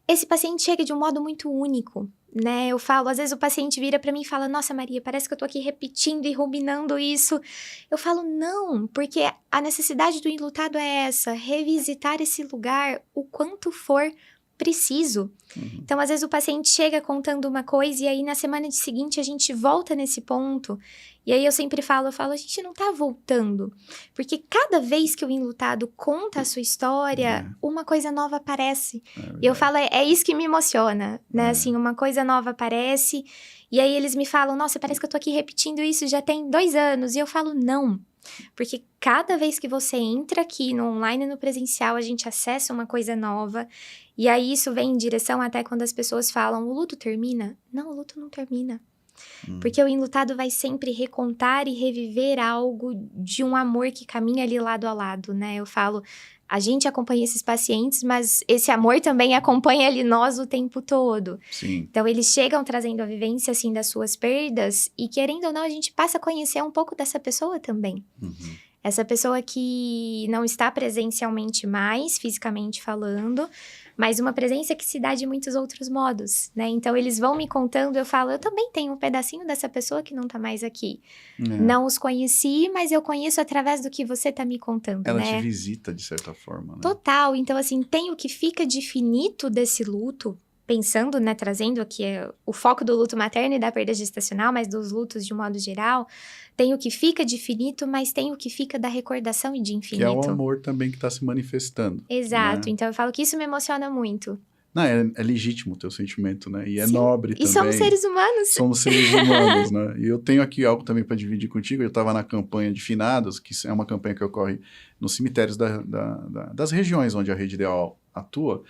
esse paciente chega de um modo muito único, né? Eu falo, às vezes o paciente vira pra mim e fala, nossa, Maria, parece que eu tô aqui repetindo e ruminando isso. Eu falo, não, porque a necessidade do enlutado é essa, revisitar esse lugar o quanto for preciso. Então, às vezes o paciente chega contando uma coisa e aí na semana seguinte a gente volta nesse ponto. E aí eu sempre falo, a gente não tá voltando. Porque cada vez que o enlutado conta a sua história, uma coisa nova aparece. E eu falo, é isso que me emociona, né? Assim, uma coisa nova aparece. E aí eles me falam, nossa, parece que eu tô aqui repetindo isso já tem 2 anos. E eu falo, não. Porque cada vez que você entra aqui no online e no presencial, a gente acessa uma coisa nova. E aí isso vem em direção até quando as pessoas falam, o luto termina? Não, o luto não termina. Porque o enlutado vai sempre recontar e reviver algo de um amor que caminha ali lado a lado, né? Eu falo, a gente acompanha esses pacientes, mas esse amor também acompanha ali nós o tempo todo. Sim. Então, eles chegam trazendo a vivência, assim, das suas perdas e, querendo ou não, a gente passa a conhecer um pouco dessa pessoa também. Essa pessoa que não está presencialmente mais, fisicamente falando, mas uma presença que se dá de muitos outros modos, né? Então, eles vão me contando, eu falo, eu também tenho um pedacinho dessa pessoa que não tá mais aqui. Não os conheci, mas eu conheço através do que você tá me contando, Ela né? te visita, de certa forma, né? Total. Então, assim, tem o que fica de finito desse luto, pensando, né, trazendo aqui o foco do luto materno e da perda gestacional, mas dos lutos de um modo geral, tem o que fica de finito, mas tem o que fica da recordação e de infinito. Que é o amor também que está se manifestando. Exato. Né? Então, eu falo que isso me emociona muito. Não, é legítimo o teu sentimento, né? E é nobre também. E somos seres humanos. Somos seres humanos, né? E eu tenho aqui algo também para dividir contigo. Eu estava na campanha de finados, que é uma campanha que ocorre nos cemitérios das regiões onde a Rede Ideal atua.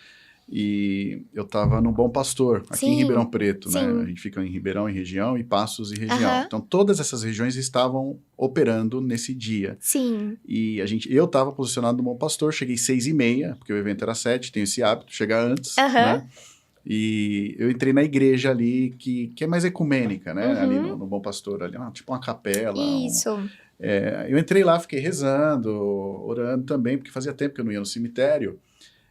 E eu estava no Bom Pastor, aqui em Ribeirão Preto, né? A gente fica em Ribeirão e região, e Passos e região. Então, todas essas regiões estavam operando nesse dia. Sim. E eu estava posicionado no Bom Pastor, cheguei 6h30, porque o evento era 7, tenho esse hábito, chegar antes, né? E eu entrei na igreja ali, que é mais ecumênica, né? Ali no Bom Pastor, ali, tipo uma capela. Isso. Eu entrei lá, fiquei rezando, orando também, porque fazia tempo que eu não ia no cemitério.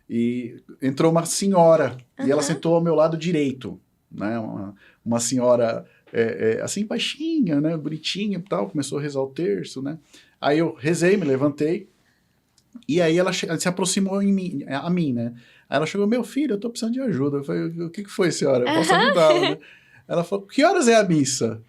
E entrou uma senhora, e ela sentou ao meu lado direito, né? Uma senhora, assim, baixinha, né? Bonitinha e tal, começou a rezar o terço, né? Aí eu rezei, me levantei, e aí ela se aproximou a mim, né? Aí ela chegou, meu filho, eu tô precisando de ajuda. Eu falei, o que foi, senhora? Eu posso ajudá-la, né? Ela falou, que horas é a missa?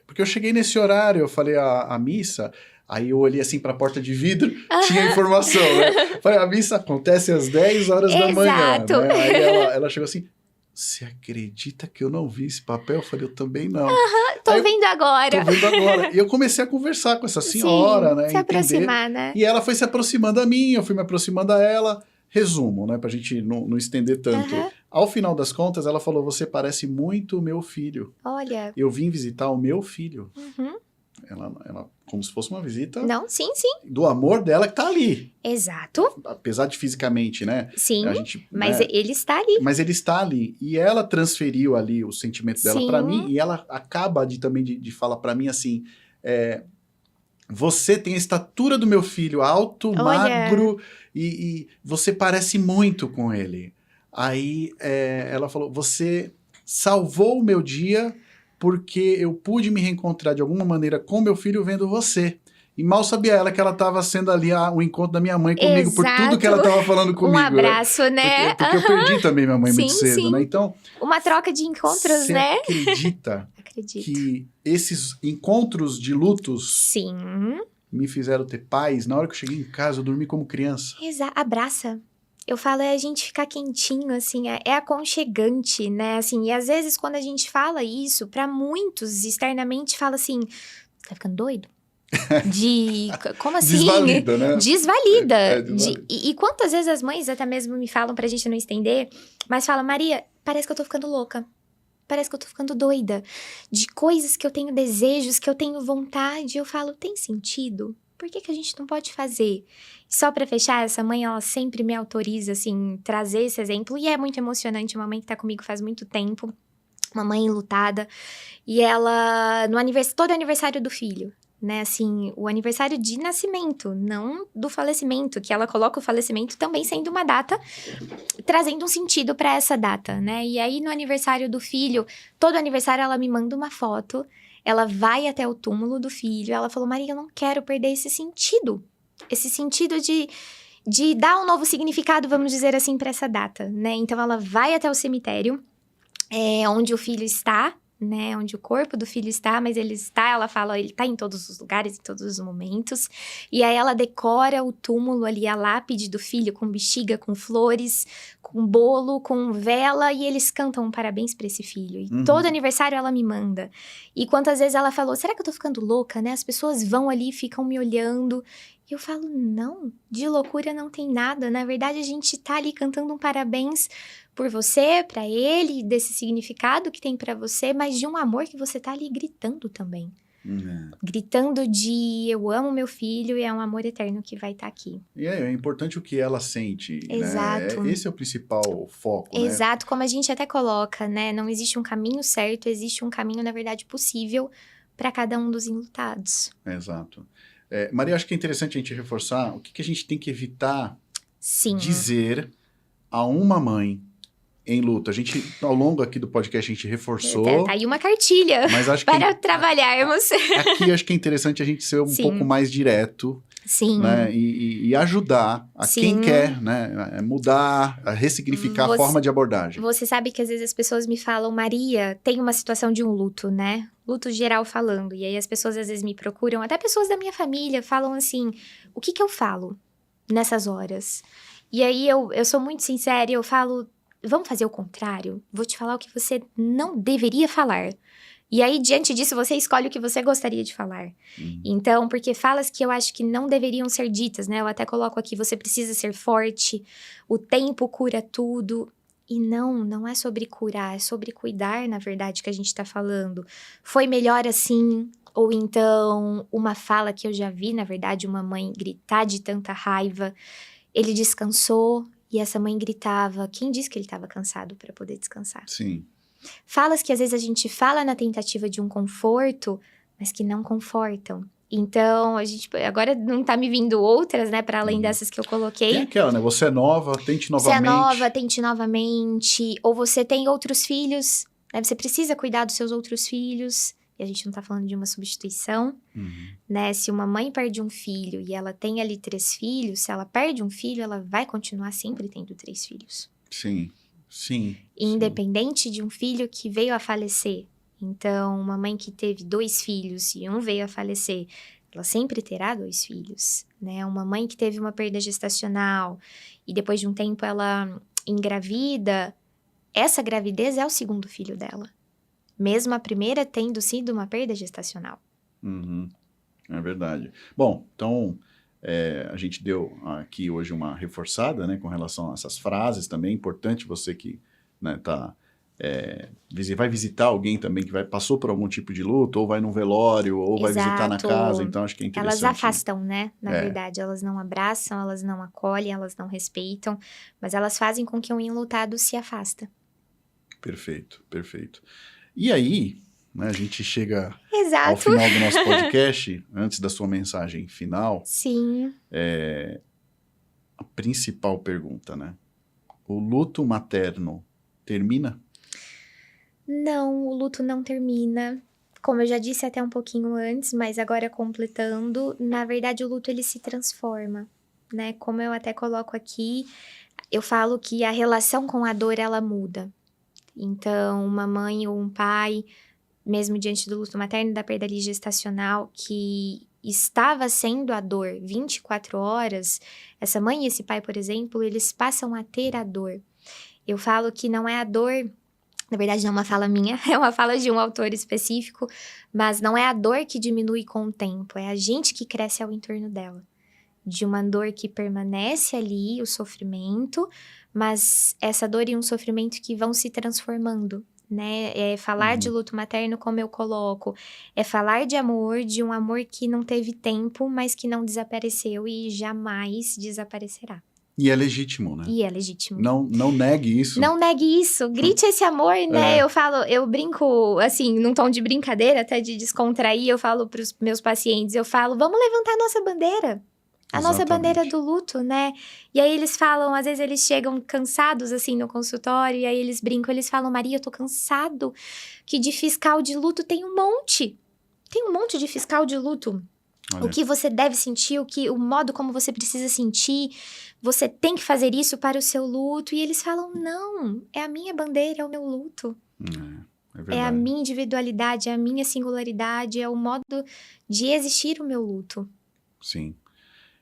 Porque eu cheguei nesse horário, eu falei, a missa... Aí eu olhei assim para a porta de vidro, tinha informação, né? Falei, a missa acontece às 10 horas da manhã. Né? Aí ela chegou assim, você acredita que eu não vi esse papel? Eu falei, eu também não. Tô vendo agora. Tô vendo agora. E eu comecei a conversar com essa senhora, né? Se aproximar, né? E ela foi se aproximando a mim, eu fui me aproximando a ela. Resumo, né? Pra gente não estender tanto. Ao final das contas, ela falou, você parece muito o meu filho. Olha. Eu vim visitar o meu filho. Ela como se fosse uma visita... Não, sim. Do amor dela que tá ali. Exato. Apesar de fisicamente, né? Sim, mas ele está ali. Mas ele está ali. E ela transferiu ali o sentimento dela para mim, e ela acaba também de falar para mim assim, você tem a estatura do meu filho, alto, magro, e você parece muito com ele. Aí ela falou, você salvou o meu dia... porque eu pude me reencontrar de alguma maneira com meu filho vendo você. E mal sabia ela que ela estava sendo ali o encontro da minha mãe comigo, por tudo que ela estava falando comigo. Um abraço, né? Porque eu perdi também minha mãe muito cedo, né? Então, uma troca de encontros, né? Você acredita que esses encontros de lutos me fizeram ter paz? Na hora que eu cheguei em casa, eu dormi como criança. Abraça. Eu falo, a gente ficar quentinho, assim, é aconchegante, né? Assim, e às vezes quando a gente fala isso, pra muitos, externamente, fala assim, tá ficando doido? Como assim? Desvalida, né? Desvalida. E quantas vezes as mães até mesmo me falam pra gente não estender, mas falam, Maria, parece que eu tô ficando louca. Parece que eu tô ficando doida. De coisas que eu tenho desejos, que eu tenho vontade. Eu falo, tem sentido? Por que a gente não pode fazer? Só pra fechar, essa mãe, ela sempre me autoriza, assim, trazer esse exemplo. E é muito emocionante, uma mãe que tá comigo faz muito tempo. Uma mãe enlutada. E ela, todo aniversário do filho, né? Assim, o aniversário de nascimento, não do falecimento. Que ela coloca o falecimento também sendo uma data, trazendo um sentido pra essa data, né? E aí, no aniversário do filho, todo aniversário ela me manda uma foto. Ela vai até o túmulo do filho, ela falou, Maria, eu não quero perder esse sentido de dar um novo significado, vamos dizer assim, para essa data, né? Então, ela vai até o cemitério, onde o filho está, né? Onde o corpo do filho está, mas ela fala, ele está em todos os lugares, em todos os momentos. E aí, ela decora o túmulo ali, a lápide do filho, com bexiga, com flores, com bolo, com vela, e eles cantam um parabéns para esse filho. E todo aniversário ela me manda. E quantas vezes ela falou, será que eu tô ficando louca, né? As pessoas vão ali e ficam me olhando. E eu falo, não, de loucura não tem nada. Na verdade, a gente tá ali cantando um parabéns por você, pra ele, desse significado que tem pra você, mas de um amor que você tá ali gritando também. Gritando de eu amo meu filho e é um amor eterno que vai estar aqui. E é importante o que ela sente, Exato. né? Esse é o principal foco, né? Exato, como a gente até coloca, né? Não existe um caminho certo, existe um caminho, na verdade, possível para cada um dos enlutados. Exato. Maria, acho que é interessante a gente reforçar o que a gente tem que evitar dizer a uma mãe em luto. A gente, ao longo aqui do podcast, a gente reforçou. Tá aí uma cartilha mas acho para trabalharmos. Aqui acho que é interessante a gente ser um pouco mais direto. Sim. Né? E ajudar a quem quer, né? Mudar, a ressignificar a forma de abordagem. Você sabe que às vezes as pessoas me falam, Maria, tem uma situação de um luto, né? Luto geral falando. E aí as pessoas às vezes me procuram, até pessoas da minha família falam assim, o que eu falo nessas horas? E aí eu sou muito sincera e eu falo, vamos fazer o contrário? Vou te falar o que você não deveria falar. E aí, diante disso, você escolhe o que você gostaria de falar. Então, porque falas que eu acho que não deveriam ser ditas, né? Eu até coloco aqui, você precisa ser forte, o tempo cura tudo. E não é sobre curar, é sobre cuidar, na verdade, que a gente tá falando. Foi melhor assim? Ou então, uma fala que eu já vi, na verdade, uma mãe gritar de tanta raiva. Ele descansou e essa mãe gritava. Quem disse que ele estava cansado para poder descansar? Sim. Falas que às vezes a gente fala na tentativa de um conforto, mas que não confortam. Então, a gente agora não tá me vindo outras, né, para além dessas que eu coloquei. Tem aquela, né? Você é nova, tente novamente. Você é nova, tente novamente. Ou você tem outros filhos, né? Você precisa cuidar dos seus outros filhos. E a gente não tá falando de uma substituição, né? Se uma mãe perde um filho e ela tem ali 3 filhos, se ela perde um filho, ela vai continuar sempre tendo 3 filhos. Sim. Sim. Independente de um filho que veio a falecer. Então, uma mãe que teve 2 filhos e um veio a falecer, ela sempre terá 2 filhos, né? Uma mãe que teve uma perda gestacional e depois de um tempo ela engravida, essa gravidez é o 2º filho dela. Mesmo a primeira tendo sido uma perda gestacional. É verdade. Bom, então... a gente deu aqui hoje uma reforçada, né, com relação a essas frases também. É importante você que, né, vai visitar alguém também que passou por algum tipo de luto, ou vai num velório, ou vai visitar na casa. Então, acho que é interessante. Elas afastam, né? Na verdade, elas não abraçam, elas não acolhem, elas não respeitam, mas elas fazem com que um enlutado se afasta. Perfeito, perfeito. E aí... né, a gente chega ao final do nosso podcast, antes da sua mensagem final. Sim. A principal pergunta, né? O luto materno termina? Não, o luto não termina. Como eu já disse até um pouquinho antes, mas agora completando, na verdade o luto ele se transforma, né? Como eu até coloco aqui, eu falo que a relação com a dor ela muda. Então, uma mãe ou um pai... mesmo diante do luto materno, da perda ali gestacional, que estava sendo a dor 24 horas, essa mãe e esse pai, por exemplo, eles passam a ter a dor. Eu falo que não é a dor, na verdade não é uma fala minha, é uma fala de um autor específico, mas não é a dor que diminui com o tempo, é a gente que cresce ao entorno dela. De uma dor que permanece ali, o sofrimento, mas essa dor e um sofrimento que vão se transformando. Né? Falar de luto materno, como eu coloco, é falar de amor, de um amor que não teve tempo, mas que não desapareceu e jamais desaparecerá. E é legítimo, né? E é legítimo. Não negue isso. Não negue isso. Grite esse amor, né? Eu brinco, assim, num tom de brincadeira, até de descontrair, eu falo para os meus pacientes, vamos levantar a nossa bandeira. A nossa bandeira do luto, né? E aí eles falam, às vezes eles chegam cansados, assim, no consultório, e aí eles brincam, eles falam, Maria, eu tô cansado, que de fiscal de luto tem um monte. Tem um monte de fiscal de luto. O que você deve sentir, o modo como você precisa sentir, você tem que fazer isso para o seu luto. E eles falam, não, é a minha bandeira, é o meu luto. É a minha individualidade, é a minha singularidade, é o modo de existir o meu luto. Sim.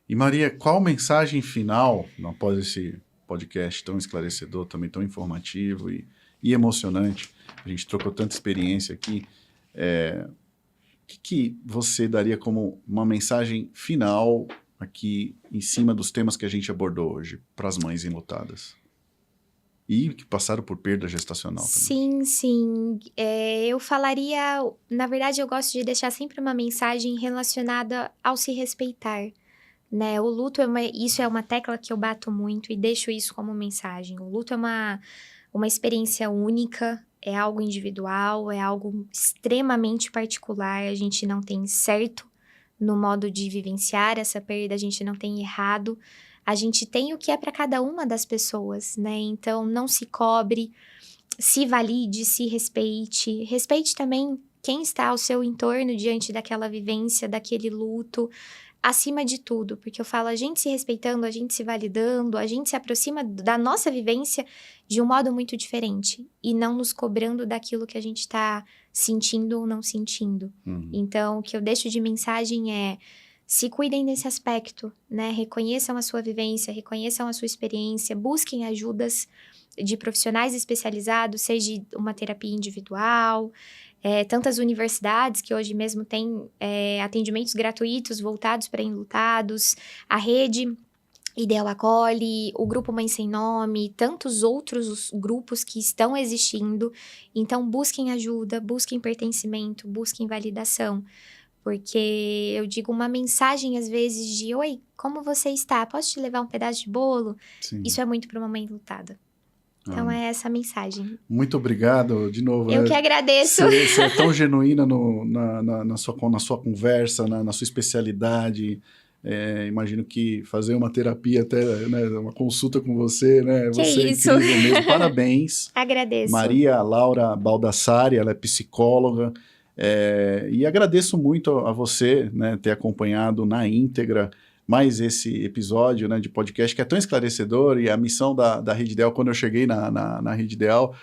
E Maria, qual mensagem final, após esse podcast tão esclarecedor, também tão informativo e emocionante, a gente trocou tanta experiência aqui, o que você daria como uma mensagem final aqui em cima dos temas que a gente abordou hoje para as mães enlutadas? E que passaram por perda gestacional também. Sim. Eu falaria... Na verdade, eu gosto de deixar sempre uma mensagem relacionada ao se respeitar, né? O luto, isso é uma tecla que eu bato muito e deixo isso como mensagem. O luto é uma experiência única, é algo individual, é algo extremamente particular. A gente não tem certo no modo de vivenciar essa perda, a gente não tem errado. A gente tem o que é para cada uma das pessoas, né? Então, não se cobre, se valide, se respeite. Respeite também quem está ao seu entorno diante daquela vivência, daquele luto, acima de tudo. Porque eu falo, a gente se respeitando, a gente se validando, a gente se aproxima da nossa vivência de um modo muito diferente. E não nos cobrando daquilo que a gente está sentindo ou não sentindo. Então, o que eu deixo de mensagem é... Se cuidem desse aspecto, né? Reconheçam a sua vivência, reconheçam a sua experiência, busquem ajudas de profissionais especializados, seja uma terapia individual, tantas universidades que hoje mesmo têm atendimentos gratuitos voltados para enlutados, a rede Ideal Acolhe, o Grupo Mãe Sem Nome, tantos outros grupos que estão existindo. Então, busquem ajuda, busquem pertencimento, busquem validação. Porque eu digo uma mensagem, às vezes, de oi, como você está? Posso te levar um pedaço de bolo? Sim. Isso é muito para uma mãe lutada. Então, é essa a mensagem. Muito obrigado, de novo. Eu que agradeço. Você é tão genuína na sua conversa, na sua especialidade. Imagino que fazer uma terapia, até uma consulta com você, né? Que você isso. É incrível mesmo. Parabéns. Agradeço. Maria Laura Baldassari, ela é psicóloga. E agradeço muito a você, né, ter acompanhado na íntegra mais esse episódio, né, de podcast que é tão esclarecedor. E a missão da Rede Ideal, quando eu cheguei na Rede Ideal,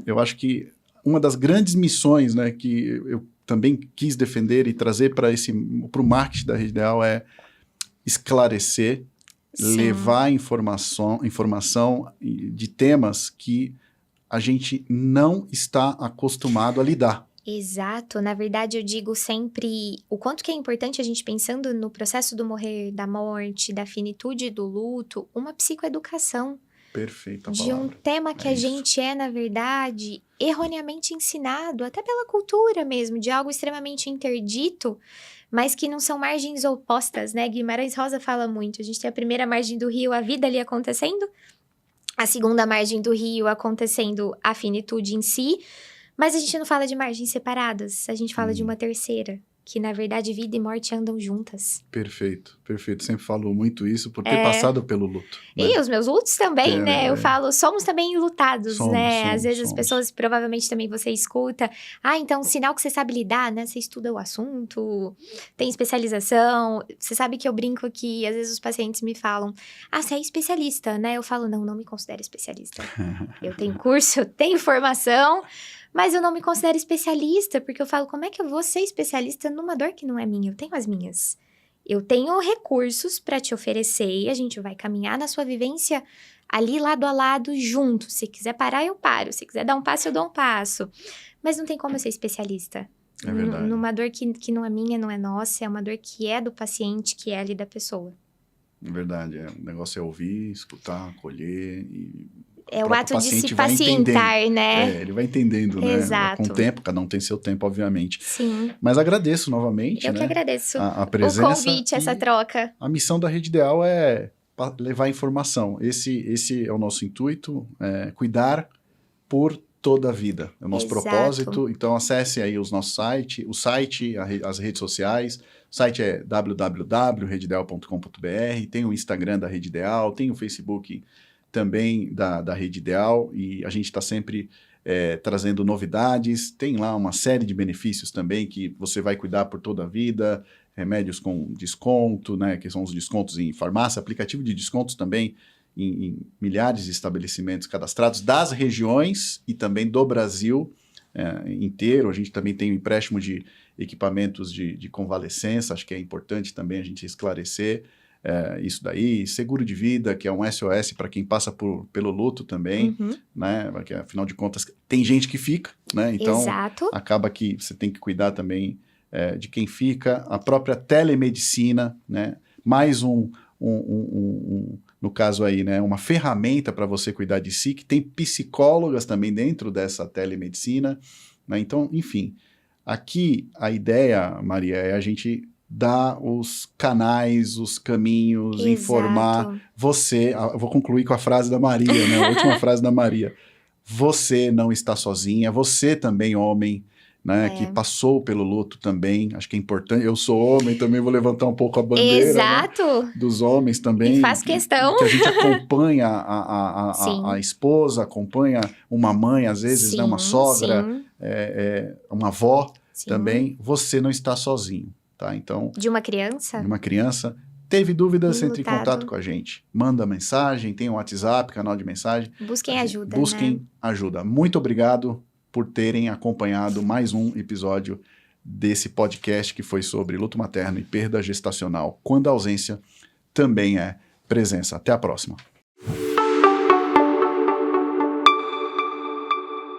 eu acho que uma das grandes missões, né, que eu também quis defender e trazer para o marketing da Rede Ideal é esclarecer, Sim. levar informação de temas que a gente não está acostumado a lidar. Exato. Na verdade, eu digo sempre o quanto que é importante a gente, pensando no processo do morrer, da morte, da finitude do luto, uma psicoeducação. Perfeita de palavra. Um tema que a gente na verdade, erroneamente ensinado, até pela cultura mesmo, de algo extremamente interdito, mas que não são margens opostas, né? Guimarães Rosa fala muito. A gente tem a primeira margem do rio, a vida ali acontecendo, a segunda margem do rio acontecendo, a finitude em si. Mas a gente não fala de margens separadas, a gente fala de uma terceira, que na verdade vida e morte andam juntas. Perfeito. Sempre falo muito isso por ter passado pelo luto. Né? E os meus lutos também, né? Eu falo, somos também lutados, né? Às vezes as pessoas, provavelmente também você escuta, então sinal que você sabe lidar, né? Você estuda o assunto, tem especialização. Você sabe que eu brinco que às vezes os pacientes me falam, você é especialista, né? Eu falo, não me considero especialista. Eu tenho curso, eu tenho formação, mas eu não me considero especialista, porque eu falo, como é que eu vou ser especialista numa dor que não é minha? Eu tenho as minhas. Eu tenho recursos para te oferecer e a gente vai caminhar na sua vivência ali lado a lado, junto. Se quiser parar, eu paro. Se quiser dar um passo, eu dou um passo. Mas não tem como eu ser especialista. É verdade. Numa dor que não é minha, não é nossa, é uma dor que é do paciente, que é ali da pessoa. É verdade. O negócio é ouvir, escutar, acolher e... É o ato de se pacientar, né? Ele vai entendendo, né? Exato. Com o tempo, cada um tem seu tempo, obviamente. Sim. Mas agradeço novamente, Eu que agradeço a presença. O convite, essa troca. A missão da Rede Ideal é levar informação. Esse é o nosso intuito, cuidar por toda a vida. É o nosso propósito. Então, acesse aí o site, as redes sociais. O site é www.redeideal.com.br. Tem o Instagram da Rede Ideal, tem o Facebook também da Rede Ideal, e a gente está sempre trazendo novidades. Tem lá uma série de benefícios também, que você vai cuidar por toda a vida, remédios com desconto, né, que são os descontos em farmácia, aplicativo de descontos também em milhares de estabelecimentos cadastrados das regiões e também do Brasil inteiro. A gente também tem o empréstimo de equipamentos de convalescença, acho que é importante também a gente esclarecer isso daí. Seguro de vida, que é um SOS para quem passa pelo luto também, né? Porque, afinal de contas, tem gente que fica, né? Então, Exato. acaba que você tem que cuidar também de quem fica. A própria telemedicina, né? Mais no caso aí, né? Uma ferramenta para você cuidar de si, que tem psicólogas também dentro dessa telemedicina, né? Então, enfim, aqui a ideia, Maria, é a gente dar os canais, os caminhos, Exato. informar você. Eu vou concluir com a frase da Maria, né? A última frase da Maria. Você não está sozinha, você também, homem, né, que passou pelo luto também, acho que é importante. Eu sou homem, também vou levantar um pouco a bandeira, exato, né, dos homens também. E faz questão. Que a gente acompanha a esposa, acompanha uma mãe, às vezes, né, uma sogra, uma avó também. Você não está sozinho, tá? Então, de uma criança? De uma criança. Teve dúvidas, entre em contato com a gente. Manda mensagem, tem um WhatsApp, canal de mensagem. Busquem ajuda, Busquem ajuda. Muito obrigado por terem acompanhado mais um episódio desse podcast que foi sobre luto materno e perda gestacional, quando a ausência também é presença. Até a próxima.